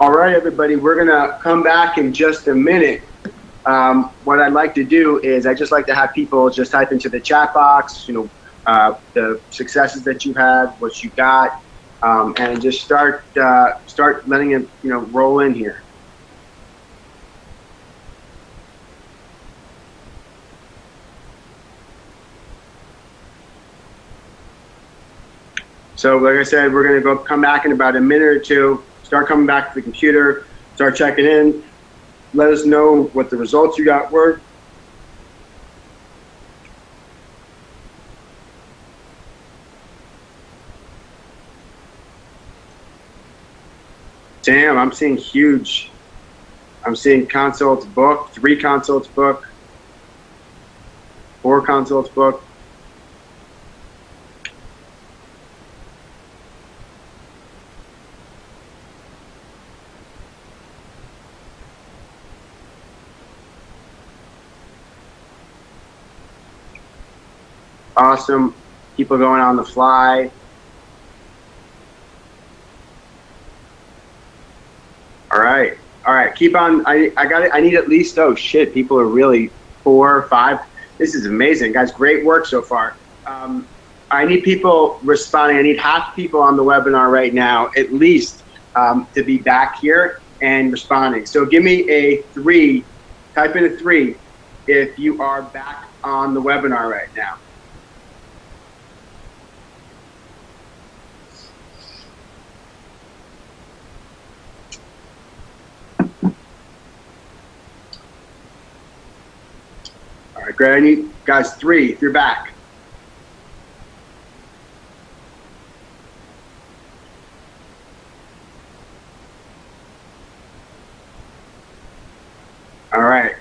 All right, everybody, we're going to come back in just a minute. What I'd like to do is I just like to have people just type into the chat box, the successes that you had, what you got, and just start letting it, roll in here. So like I said, we're going to come back in about a minute or two, start coming back to the computer, start checking in. Let us know what the results you got were. Damn, I'm seeing huge. I'm seeing consults booked, 3 consults booked, 4 consults booked. Awesome. People going on the fly. All right. All right. Keep on. I got it. I need at least, oh shit, people are really 4 or 5. This is amazing. Guys, great work so far. I need people responding. I need half people on the webinar right now, at least, to be back here and responding. So give me a 3. Type in a 3 if you are back on the webinar right now. All right, great. I need, guys, 3 if you're back. All right.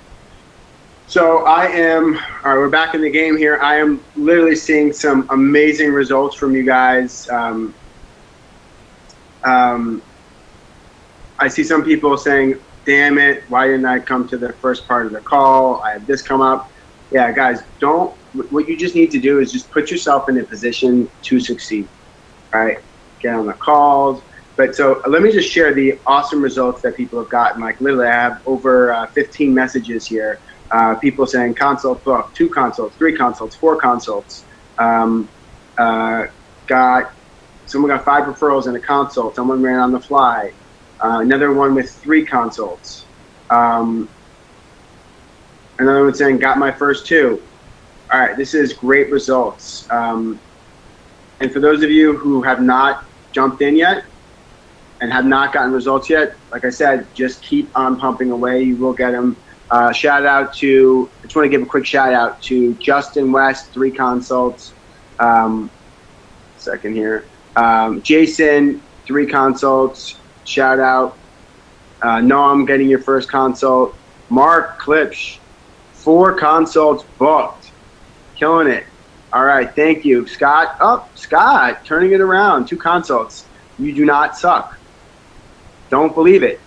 So all right, we're back in the game here. I am literally seeing some amazing results from you guys. I see some people saying, damn it, why didn't I come to the first part of the call? I have this come up. Yeah, guys, what you just need to do is just put yourself in a position to succeed, all right? Get on the calls. But so let me just share the awesome results that people have gotten. Like literally I have over 15 messages here. People saying consult book, 2 consults, 3 consults, 4 consults. Someone got 5 referrals and a consult. Someone ran on the fly. Another one with 3 consults. Another one saying got my first 2. All right, this is great results. And for those of you who have not jumped in yet and have not gotten results yet, like I said, just keep on pumping away. You will get them. Shout out to, I just want to give a quick shout out to Justin West, 3 consults. Second here. Jason, 3 consults. Shout out. Noam getting your first consult. Mark Klipsch, 4 consults booked. Killing it. All right, thank you. Scott, Scott, turning it around, 2 consults. You do not suck. Don't believe it.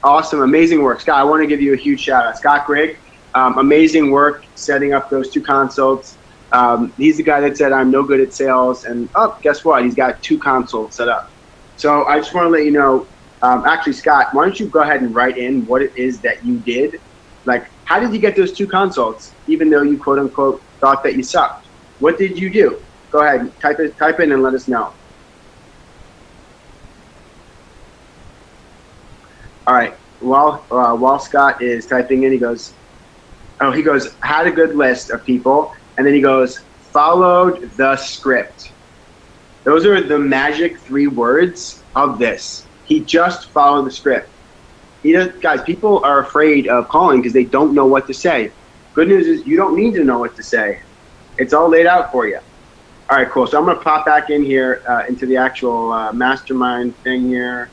Awesome, amazing work. Scott, I want to give you a huge shout out. Scott Grigg, amazing work setting up those 2 consults. He's the guy that said, I'm no good at sales. And guess what? He's got 2 consults set up. So I just want to let you know, actually, Scott, why don't you go ahead and write in what it is that you did? Like, how did you get those 2 consults, even though you quote unquote thought that you sucked? What did you do? Go ahead, type in and let us know. All right, while Scott is typing in, he goes, had a good list of people, and then he goes, followed the script. Those are the magic 3 words of this. He just followed the script. Guys, people are afraid of calling because they don't know what to say. Good news is you don't need to know what to say. It's all laid out for you. All right, cool. So I'm going to pop back in here into the actual mastermind thing here.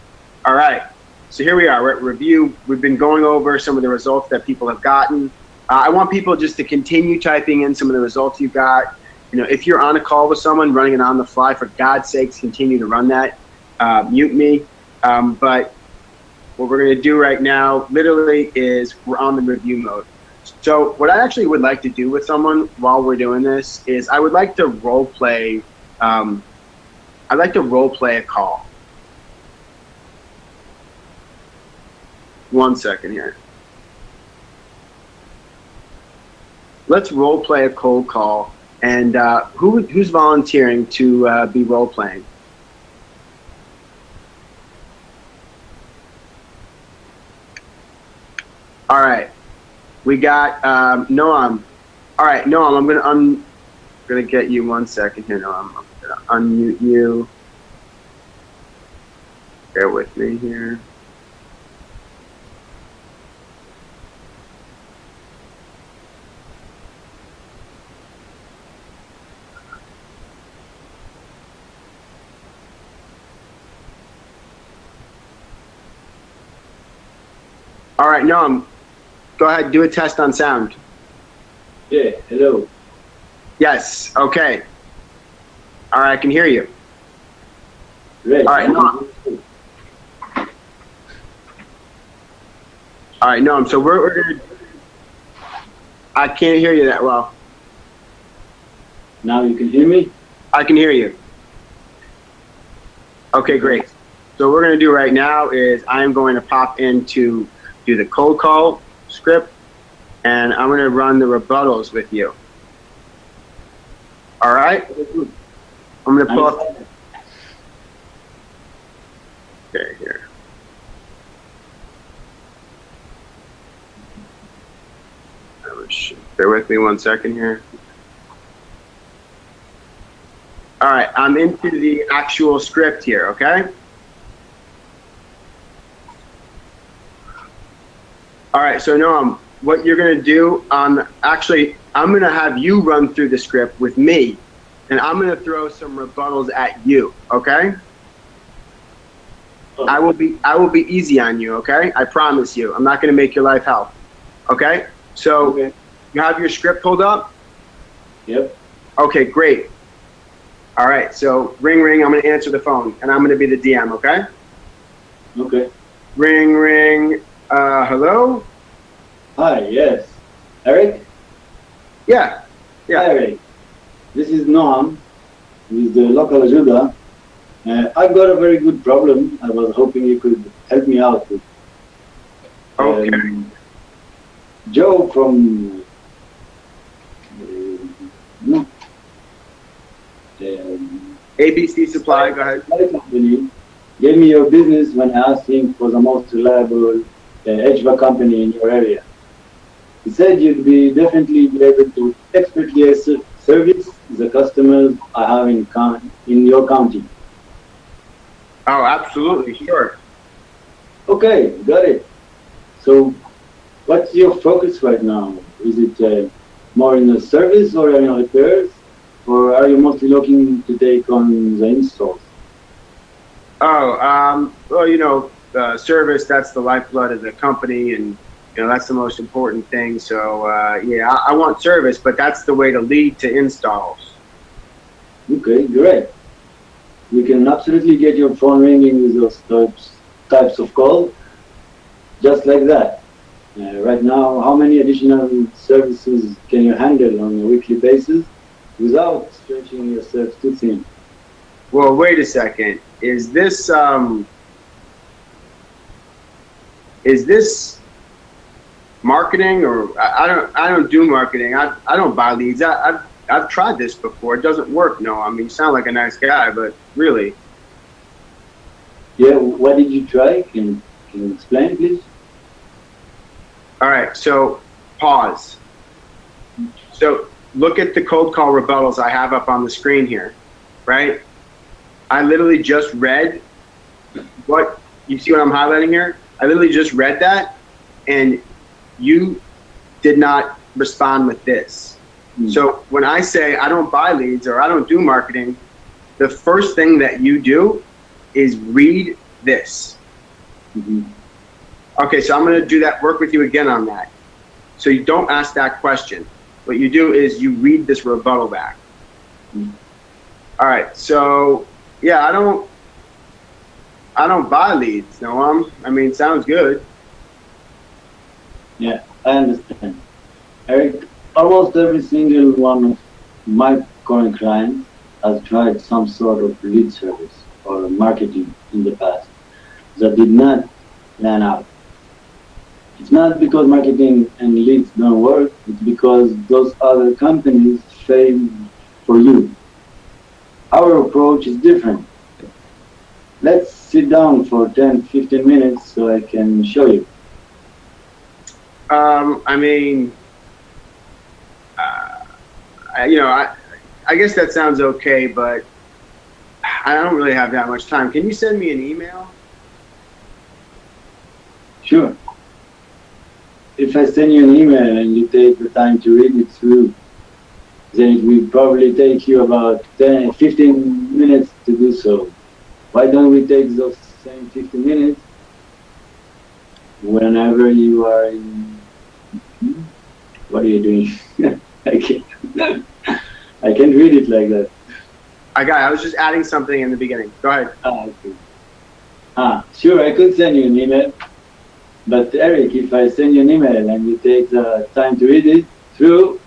All right. So here we are. We're at review. We've been going over some of the results that people have gotten. I want people just to continue typing in some of the results you've got. If you're on a call with someone running it on the fly, for God's sakes, continue to run that. Mute me. But what we're going to do right now literally is we're on the review mode. So what I actually would like to do with someone while we're doing this is I would like to role play. I'd like to role play a call. 1 second here. Let's role play a cold call. And who's volunteering to be role playing? All right, we got Noam. All right, Noam, I'm gonna get you 1 second here. Noam, I'm gonna unmute you. Bear with me here. All right, Noam, go ahead, do a test on sound. Yeah, hello. Yes, okay. All right, I can hear you. Great. All right, Noam. All right, Noam, so we're gonna, I can't hear you that well. Now you can hear me? I can hear you. Okay, great. So what we're gonna do right now is I'm going to pop into do the cold call script, and I'm gonna run the rebuttals with you. All right? I'm gonna pull up. Okay, here. Bear with me 1 second here. All right, I'm into the actual script here, okay? All right, so Noam, what you're gonna do, actually, I'm gonna have you run through the script with me, and I'm gonna throw some rebuttals at you, okay? Oh. I will be easy on you, okay? I promise you. I'm not gonna make your life hell, okay? So, Okay. you have your script pulled up? Yep. Okay, great. All right, so ring, ring, I'm gonna answer the phone, and I'm gonna be the DM, okay? Okay. Ring, ring, hello? Hi, yes. Eric? Yeah, Hi, Eric. This is Noam with the local Ajuda. I've got a very good problem. I was hoping you could help me out with. okay. Joe from no, ABC Supply, go ahead. my company gave me your business when I asked him for the most reliable HVAC company in your area. He said you'd be definitely be able to expertly service the customers I have in your county. Oh, absolutely, sure. Okay, got it. So, what's your focus right now? Is it more in the service or in repairs, or are you mostly looking to take on the installs? Oh, well, you know, service, that's the lifeblood of the company, and, you know, that's the most important thing. So, yeah, I want service, but that's the way to lead to installs. Okay, great. We can absolutely get your phone ringing with those types of calls, just like that. Right now, how many additional services can you handle on a weekly basis without stretching yourself too thin? Well, wait a second. Is this marketing, or I don't do marketing. I don't buy leads. I've tried this before. It doesn't work. No, I mean, you sound like a nice guy, but really. Yeah, what did you try? Can you explain, please? All right, so pause. So look at the cold call rebuttals I have up on the screen here, right? I literally just read what, you see what I'm highlighting here? I literally just read that, and you did not respond with this. So when I say I don't buy leads or I don't do marketing, the first thing that you do is read this. Okay, so I'm going to do that, work with you again on that. So you don't ask that question. What you do is you read this rebuttal back. All right, so yeah, I don't buy leads, no. I mean, sounds good. Yeah, I understand. Eric, almost every single one of my current clients has tried some sort of lead service or marketing in the past that did not pan out. It's not because marketing and leads don't work, it's because those other companies fail for you. Our approach is different. Let's sit down for 10, 15 minutes so I can show you. I mean, I guess that sounds okay, but I don't really have that much time. Can you send me an email? Sure. If I send you an email and you take the time to read it through, then it will probably take you about 10, 15 minutes to do so. Why don't we take those same 15 minutes whenever you are in... What are you doing? I can't read it like that. I was just adding something in the beginning. Go ahead. Okay. Sure, I could send you an email. But Eric, if I send you an email and you take the time to read it through,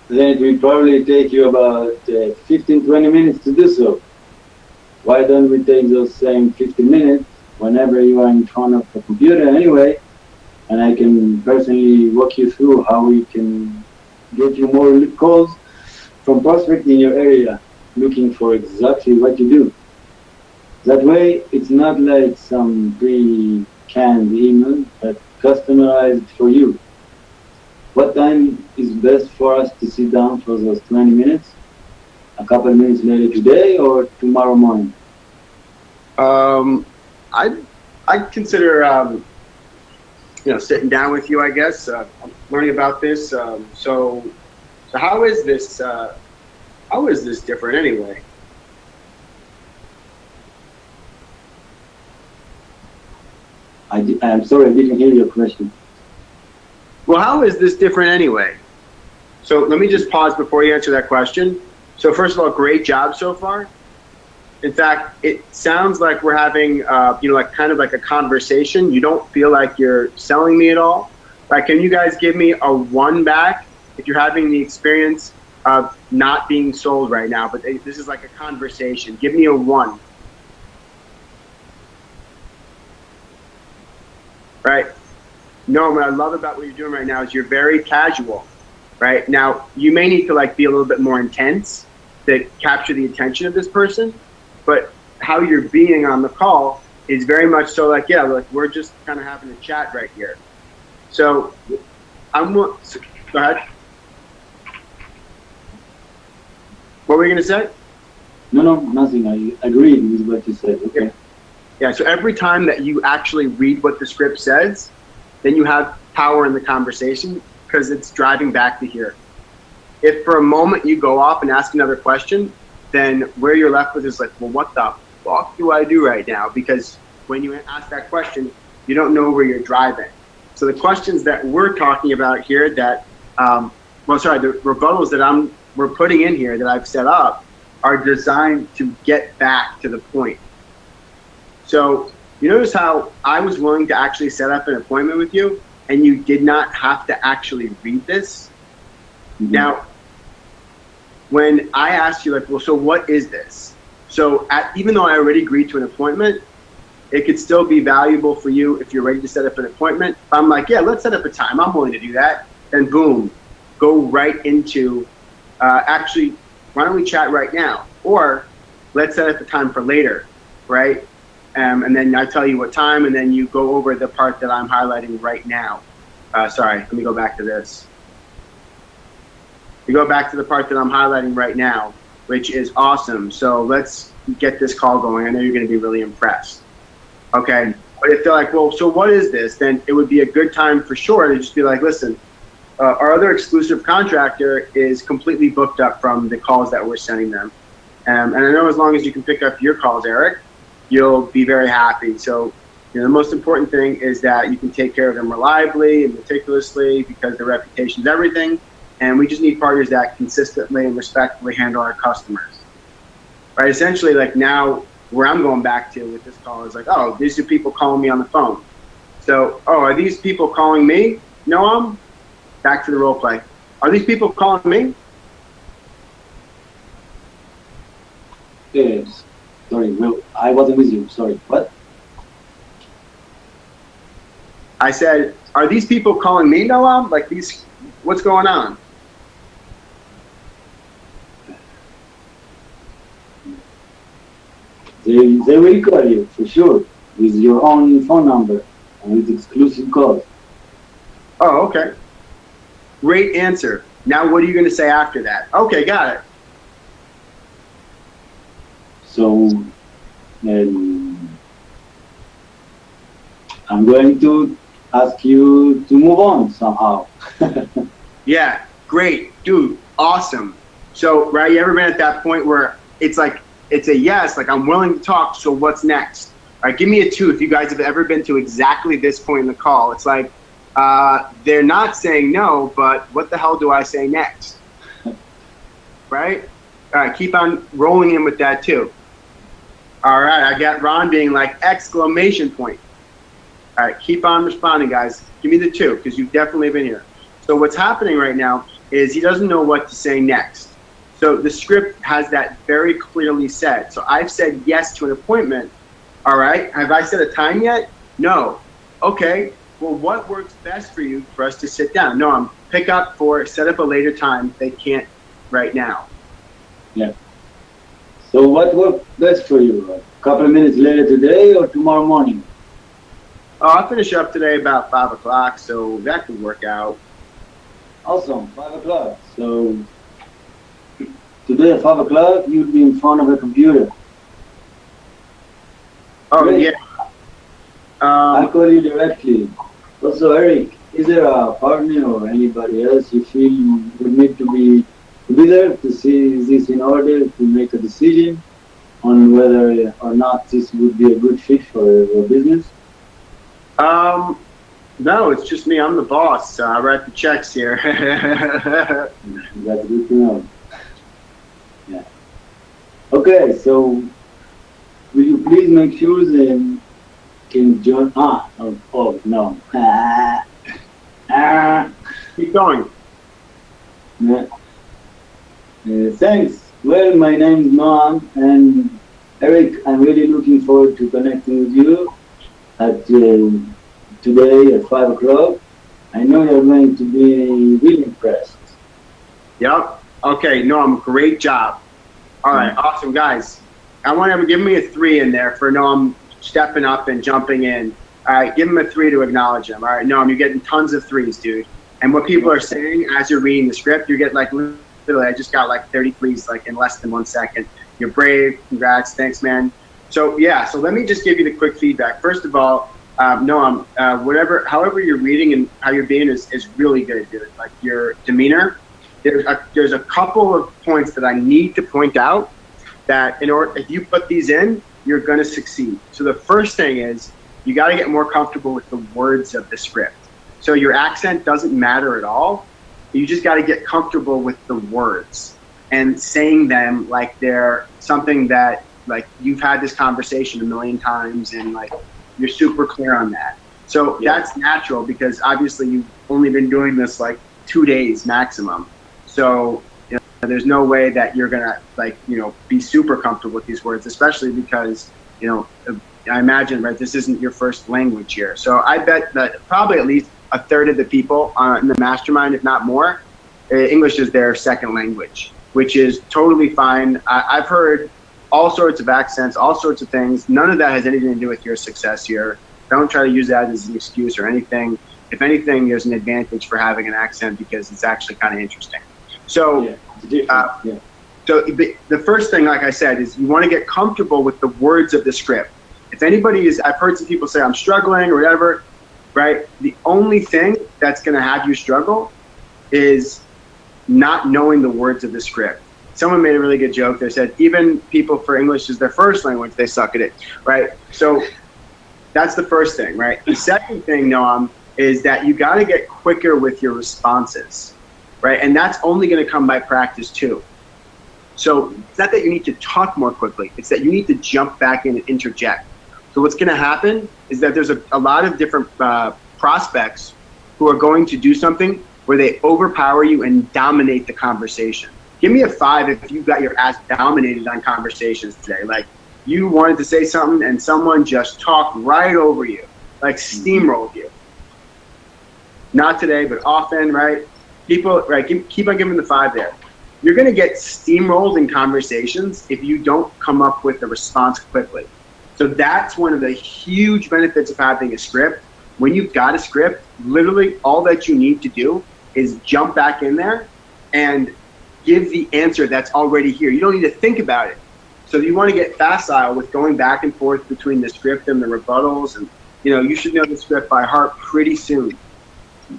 then it will probably take you about 15, 20 minutes to do so. Why don't we take those same 15 minutes whenever you are in front of the computer anyway, and I can personally walk you through how we can get you more calls from prospects in your area looking for exactly what you do. That way, it's not like some pre-canned email, but customized for you. What time is best for us to sit down for those 20 minutes? A couple minutes later today or tomorrow morning? I'd consider sitting down with you. I guess I'm learning about this. So how is this? How is this different anyway? I'm sorry, I didn't hear your question. Well, how is this different anyway? So let me just pause before you answer that question. So first of all, great job so far. In fact, it sounds like we're having, like kind of like a conversation. You don't feel like you're selling me at all. Like, can you guys give me a 1 back if you're having the experience of not being sold right now? But this is like a conversation. Give me a 1. Right? No, what I love about what you're doing right now is you're very casual. Right? Now, you may need to like be a little bit more intense to capture the attention of this person. But how you're being on the call is very much so like, yeah, like we're just kind of having a chat right here. So go ahead. What were you going to say? No, nothing. I agree with what you said. Okay. Yeah, so every time that you actually read what the script says, then you have power in the conversation because it's driving back to here. If for a moment you go off and ask another question, then where you're left with is like, well, what the fuck do I do right now? Because when you ask that question, you don't know where you're driving. So the questions that we're talking about here that, the rebuttals that we're putting in here that I've set up are designed to get back to the point. So you notice how I was willing to actually set up an appointment with you and you did not have to actually read this? Mm-hmm. Now, when I asked you, like, well, so what is this? So even though I already agreed to an appointment, it could still be valuable for you if you're ready to set up an appointment. If I'm like, yeah, let's set up a time. I'm willing to do that. And boom, go right into, actually, why don't we chat right now? Or let's set up a time for later, right? And then I tell you what time, and then you go over the part that I'm highlighting right now. Sorry, let me go back to this. We go back to the part that I'm highlighting right now, which is awesome. So let's get this call going. I know you're going to be really impressed. Okay. But if they're like, well, so what is this? Then it would be a good time for sure to just be like, listen, our other exclusive contractor is completely booked up from the calls that we're sending them. And I know as long as you can pick up your calls, Eric, you'll be very happy. So the most important thing is that you can take care of them reliably and meticulously because their reputation is everything. And we just need partners that consistently and respectfully handle our customers. Right? Essentially, like now, where I'm going back to with this call is like, oh, these are people calling me on the phone. So, oh, are these people calling me? No, back to the role play. Are these people calling me? Yes. Sorry, well, I wasn't with you. Sorry. What? I said, are these people calling me Noam? Like these, what's going on? They will call you for sure with your own phone number and with exclusive calls. Oh, okay. Great answer. Now what are you going to say after that? Okay, got it. So I'm going to ask you to move on somehow. Yeah, great, dude, awesome. So, right, you ever been at that point where it's like, it's a yes, like I'm willing to talk, so what's next? All right, give me a 2 if you guys have ever been to exactly this point in the call. It's like, they're not saying no, but what the hell do I say next? Right? All right, keep on rolling in with that too. All right, I got Ron being like, exclamation point. All right, keep on responding, guys. Give me the 2, because you've definitely been here. So what's happening right now is he doesn't know what to say next. So the script has that very clearly said. So I've said yes to an appointment. All right, have I set a time yet? No. Okay, well, what works best for you for us to sit down? No, I'm pick up for set up a later time. They can't right now. Yeah. So what worked best for you? A couple of minutes later today or tomorrow morning? Oh, I'll finish up today about 5 o'clock, so that could work out. Awesome, 5 o'clock. So today at 5 o'clock, you'll be in front of a computer. Oh, Great. yeah. I'll call you directly. Also, Eric, is there a partner or anybody else you feel would need to be there to see this in order to make a decision on whether or not this would be a good fit for your business? No, it's just me. I'm the boss. I write the checks here. That's good to know. Yeah. Okay, so will you please make sure that can join? Oh no. Keep going. Yeah. Thanks. Well, my name is Noam, and Eric, I'm really looking forward to connecting with you at today at 5 o'clock. I know you're going to be really impressed. Yep. Okay, Noam, great job. All right, awesome, guys. I want to give me a 3 in there for Noam stepping up and jumping in. All right, give him a 3 to acknowledge him. All right, Noam, you're getting tons of 3s, dude. And what people are saying as you're reading the script, you get like literally, I just got like 30 3s like in less than 1 second. You're brave. Congrats. Thanks, man. So yeah, so let me just give you the quick feedback. First of all, Noam, however you're reading and how you're being is really good, dude. Like your demeanor. There's a couple of points that I need to point out that if you put these in, you're going to succeed. So the first thing is you got to get more comfortable with the words of the script. So your accent doesn't matter at all. You just got to get comfortable with the words and saying them like they're something that like you've had this conversation a million times and like you're super clear on that. So that's natural because obviously you've only been doing this like 2 days maximum. So you know, there's no way that you're gonna like be super comfortable with these words, especially because I imagine this isn't your first language here. So I bet that probably at least a third of the people in the mastermind, if not more, English is their second language, which is totally fine. I've heard all sorts of accents, all sorts of things. None of that has anything to do with your success here. Don't try to use that as an excuse or anything. If anything, there's an advantage for having an accent because it's actually kind of interesting. So, so the first thing, like I said, is you want to get comfortable with the words of the script. If anybody I've heard some people say I'm struggling or whatever, right? The only thing that's going to have you struggle is not knowing the words of the script. Someone made a really good joke. They said, even people for English is their first language, they suck at it, right? So that's the first thing, right? The second thing, Noam, is that you got to get quicker with your responses, right? And that's only going to come by practice too. So it's not that you need to talk more quickly. It's that you need to jump back in and interject. So what's going to happen is that there's a lot of different prospects who are going to do something where they overpower you and dominate the conversation. Give me a 5 if you got your ass dominated on conversations today. Like you wanted to say something and someone just talked right over you, like steamrolled you. not today, but often, right? People, right? Keep on giving the 5 there. You're going to get steamrolled in conversations if you don't come up with a response quickly. So that's one of the huge benefits of having a script. When you've got a script, literally all that you need to do is jump back in there and give the answer that's already here. You don't need to think about it. So if you want to get facile with going back and forth between the script and the rebuttals, and you should know the script by heart pretty soon.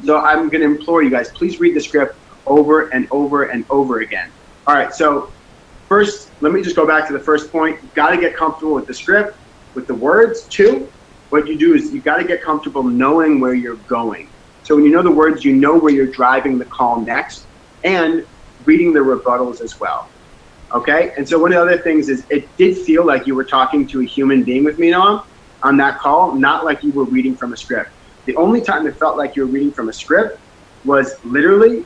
So I'm going to implore you guys, please read the script over and over and over again. All right, so first, let me just go back to the first point. You've got to get comfortable with the script, with the words. 2, what you do is you've got to get comfortable knowing where you're going. So when you know the words, you know where you're driving the call next, and reading the rebuttals as well. Okay? And so one of the other things is it did feel like you were talking to a human being with me, Noam, on that call, not like you were reading from a script. The only time it felt like you were reading from a script was literally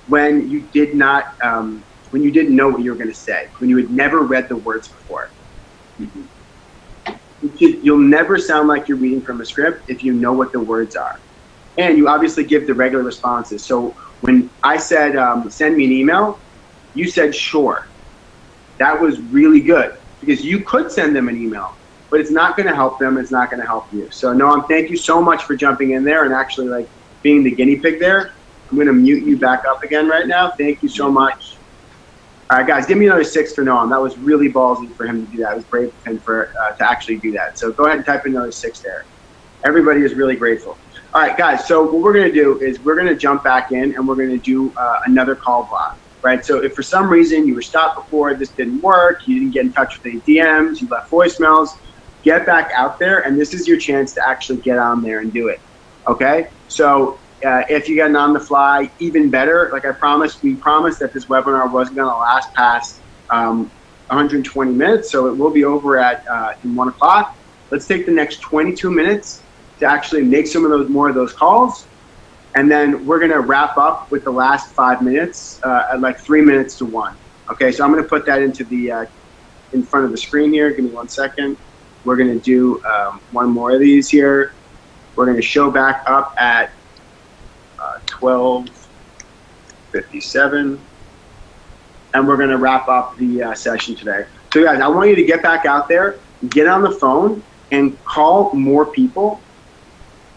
when you did not, when you didn't know what you were going to say, when you had never read the words before. You'll never sound like you're reading from a script if you know what the words are. And you obviously give the regular responses. So when I said, send me an email, you said, sure. That was really good because you could send them an email, but it's not going to help them. It's not going to help you. So Noam, thank you so much for jumping in there and actually being the guinea pig there. I'm going to mute you back up again right now. Thank you so much. All right, guys, give me another 6 for Noam. That was really ballsy for him to do that. It was brave of him to actually do that. So go ahead and type in another 6 there. Everybody is really grateful. All right, guys, so what we're going to do is we're going to jump back in and we're going to do another call block, right? So if for some reason you were stopped before, this didn't work, you didn't get in touch with any DMs, you left voicemails, get back out there, and this is your chance to actually get on there and do it, okay? So if you get an on the fly, even better. Like we promised that this webinar wasn't going to last past 120 minutes, so it will be over at in 1 o'clock. Let's take the next 22 minutes to actually make more of those calls, and then we're going to wrap up with the last 5 minutes at 3 minutes to 1. Okay, so I'm going to put that into the in front of the screen here. Give me 1 second. We're going to do one more of these here. We're going to show back up at 12:57, and we're going to wrap up the session today. So guys, I want you to get back out there, get on the phone, and call more people.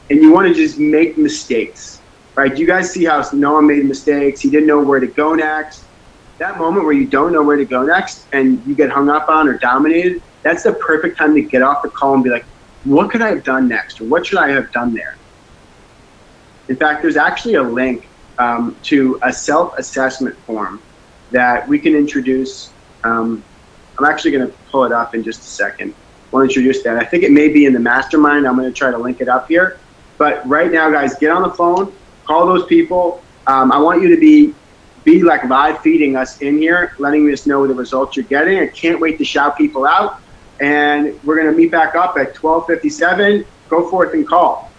And you want to just make mistakes, right? You guys see how Noah made mistakes. He didn't know where to go next. That moment where you don't know where to go next and you get hung up on or dominated, that's the perfect time to get off the call and be like, what could I have done next? Or what should I have done there? In fact, there's actually a link to a self-assessment form that we can introduce. I'm actually going to pull it up in just a second. We'll introduce that. I think it may be in the mastermind. I'm going to try to link it up here. But right now, guys, get on the phone, call those people. I want you to be like live feeding us in here, letting us know the results you're getting. I can't wait to shout people out. And we're going to meet back up at 12:57. Go forth and call.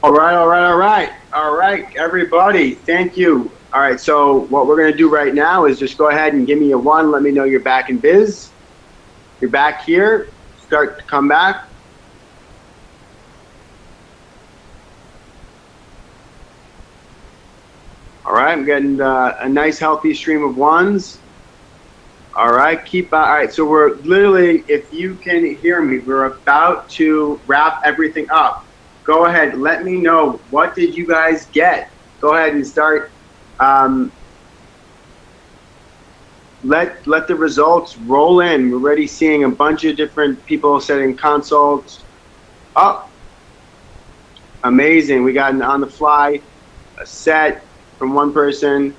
All right, everybody. Thank you. All right, so what we're going to do right now is just go ahead and give me a 1. Let me know you're back in biz. You're back here. Start to come back. All right, I'm getting a nice healthy stream of 1s. All right, all right, so we're literally, if you can hear me, we're about to wrap everything up. Go ahead, let me know, what did you guys get? Go ahead and start. Let the results roll in. We're already seeing a bunch of different people setting consults up. Amazing. We got an on the fly, a set from one person.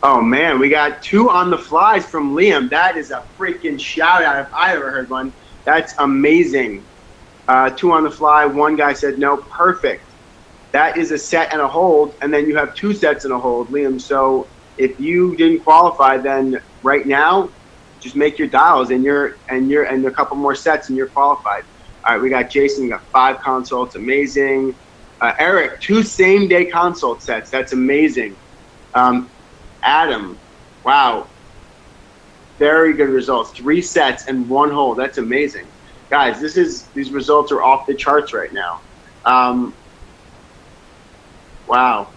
Oh man, we got 2 on the flies from Liam. That is a freaking shout out if I ever heard one. That's amazing. 2 on the fly. One guy said no. Perfect. That is a set and a hold, and then you have 2 sets and a hold, Liam. So if you didn't qualify, then right now, just make your dials and a couple more sets and you're qualified. All right, we got Jason. We got 5 consults. Amazing. Eric, 2 same-day consult sets. That's amazing. Adam, wow. Very good results. 3 sets and 1 hold. That's amazing. Guys, these results are off the charts right now. Wow.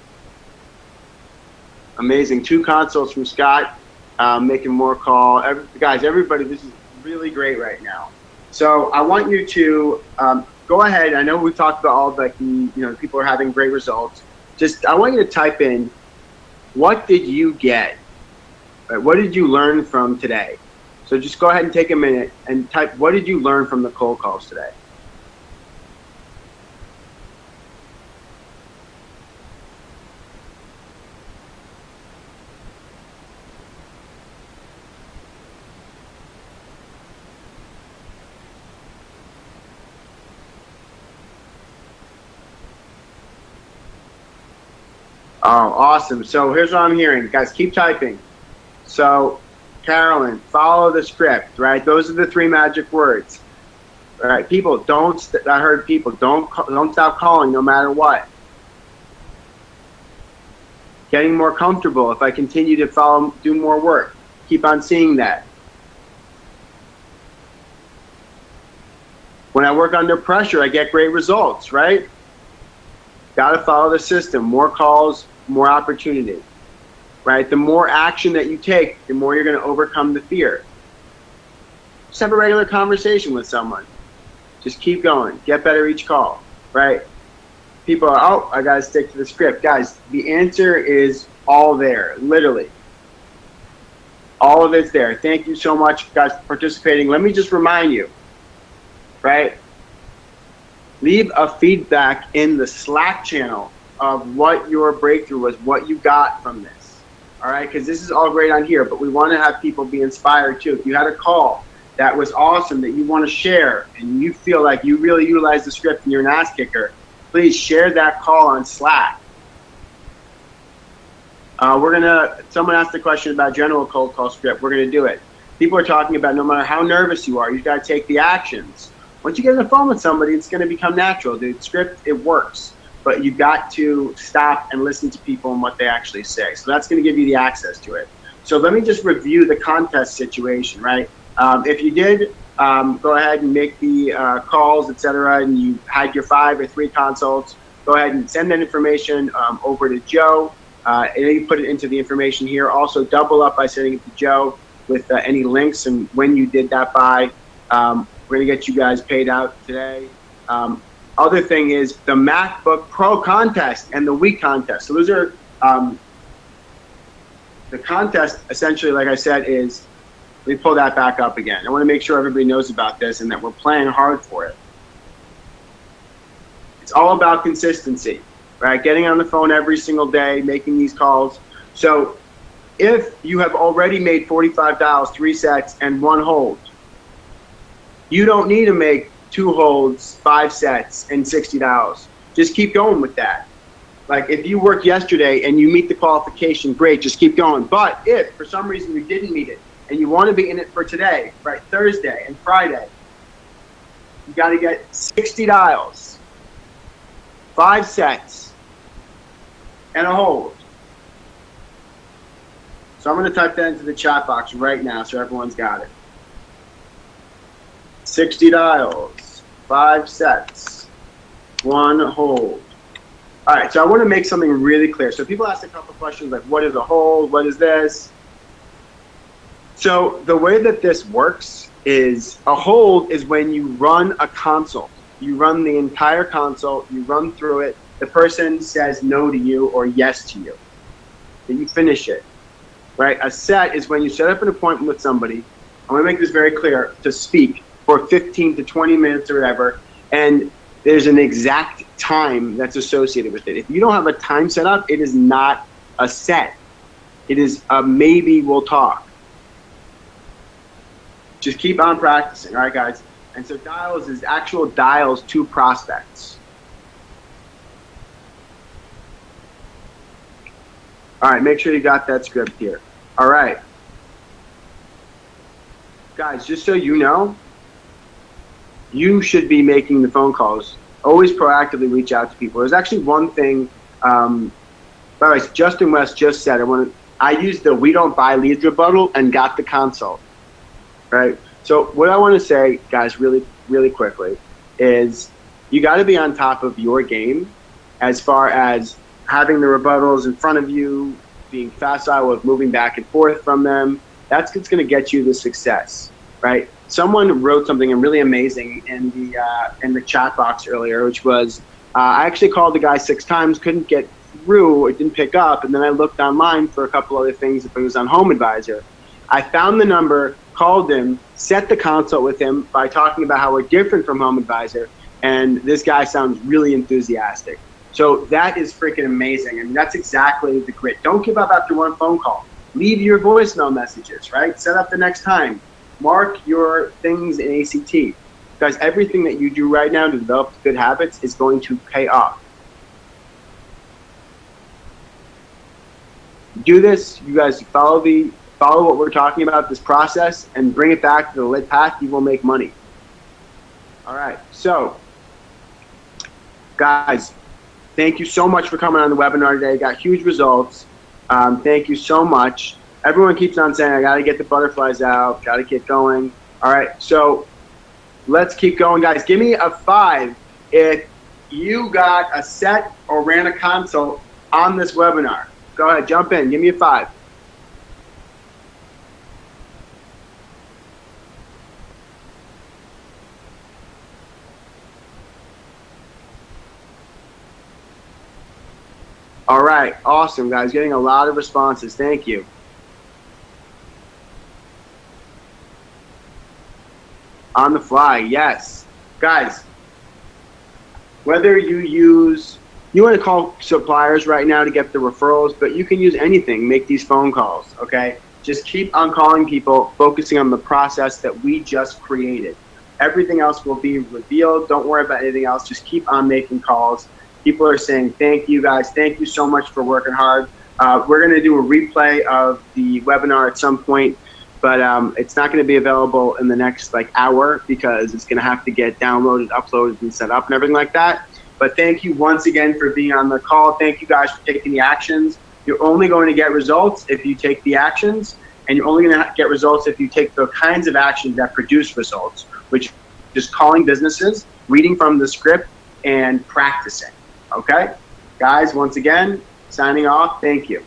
Amazing. 2 consults from Scott, making more call. Guys, everybody, this is really great right now. So I want you to go ahead. I know we've talked about all the people are having great results. I want you to type in, what did you get? Right, what did you learn from today? So just go ahead and take a minute and type, what did you learn from the cold calls today? Oh, awesome. So here's what I'm hearing. Guys, keep typing. So, Carolyn, follow the script, right? Those are the 3 magic words. All right, people, don't stop calling no matter what. Getting more comfortable if I continue to do more work. Keep on seeing that. When I work under pressure, I get great results, right? Got to follow the system. More calls, more opportunity, right? The more action that you take, the more you're going to overcome the fear. Just have a regular conversation with someone. Just keep going. Get better each call, right? People are, oh, I got to stick to the script. Guys, the answer is all there, literally. All of it's there. Thank you so much, guys, for participating. Let me just remind you, right? Leave a feedback in the Slack channel of what your breakthrough was, what you got from this. All right, because this is all great on here, but we want to have people be inspired too. If you had a call that was awesome that you want to share and you feel like you really utilized the script and you're an ass kicker, please share that call on Slack. Someone asked a question about general cold call script. We're gonna do it. People are talking about no matter how nervous you are, you gotta take the actions. Once you get on the phone with somebody, it's gonna become natural. The script, it works, but you've got to stop and listen to people and what they actually say. So that's gonna give you the access to it. So let me just review the contest situation, right? If you did, go ahead and make the calls, etc., and you had your 5 or 3 consults, go ahead and send that information over to Joe. And then you put it into the information here. Also, double up by sending it to Joe with any links and when you did that by. We're going to get you guys paid out today. Other thing is the MacBook Pro contest and the week contest. So those are the contest, essentially, like I said, is, let me pull that back up again. I want to make sure everybody knows about this and that we're playing hard for it. It's all about consistency, right? Getting on the phone every single day, making these calls. So if you have already made 45 dials, 3 sets, and 1 hold, you don't need to make 2 holds, 5 sets, and 60 dials. Just keep going with that. Like if you worked yesterday and you meet the qualification, great, just keep going. But if for some reason you didn't meet it and you want to be in it for today, right, Thursday and Friday, you got to get 60 dials. 5 sets and a hold. So I'm going to type that into the chat box right now so everyone's got it. 60 dials, 5 sets, 1 hold. All right, so I want to make something really clear. So people ask a couple questions like, what is a hold? What is this? So the way that this works is a hold is when you run a consult. You run the entire consult, you run through it. The person says no to you or yes to you. Then you finish it, right? A set is when you set up an appointment with somebody. I'm going to make this very clear, to speak for 15 to 20 minutes or whatever, and there's an exact time that's associated with it. If you don't have a time set up, it is not a set. It is a maybe we'll talk. Just keep on practicing, all right, guys? And so dials is actual dials to prospects. All right, make sure you got that script here. All right. Guys, just so you know, you should be making the phone calls. Always proactively reach out to people. There's actually one thing, by the way, Justin West just said, I used the we don't buy leads rebuttal and got the consult, right? So what I want to say, guys, really, really quickly, is you got to be on top of your game as far as having the rebuttals in front of you, being facile with moving back and forth from them. That's what's going to get you the success, right? Someone wrote something really amazing in the chat box earlier, which was, I actually called the guy 6 times, couldn't get through, it didn't pick up, and then I looked online for a couple other things if it was on Home Advisor. I found the number, called him, set the consult with him by talking about how we're different from Home Advisor, and this guy sounds really enthusiastic. So that is freaking amazing. I mean, that's exactly the grit. Don't give up after one phone call. Leave your voicemail messages, right? Set up the next time. Mark your things in ACT. Because everything that you do right now to develop good habits is going to pay off. Do this. You guys follow what we're talking about, this process, and bring it back to the lit path. You will make money. All right. So, guys, thank you so much for coming on the webinar today. Got huge results. Thank you so much. Everyone keeps on saying, I got to get the butterflies out, got to get going. All right, so let's keep going, guys. Give me a 5 if you got a set or ran a consult on this webinar. Go ahead, jump in. Give me a 5. All right, awesome, guys. Getting a lot of responses. Thank you. On the fly, yes. Guys, whether you want to call suppliers right now to get the referrals, but you can use anything. Make these phone calls, okay? Just keep on calling people, focusing on the process that we just created. Everything else will be revealed. Don't worry about anything else. Just keep on making calls. People are saying, thank you, guys. Thank you so much for working hard. We're going to do a replay of the webinar at some point, but it's not going to be available in the next hour because it's going to have to get downloaded, uploaded, and set up and everything like that. But thank you once again for being on the call. Thank you guys for taking the actions. You're only going to get results if you take the actions, and you're only going to get results if you take the kinds of actions that produce results, which is calling businesses, reading from the script, and practicing. Okay? Guys, once again, signing off. Thank you.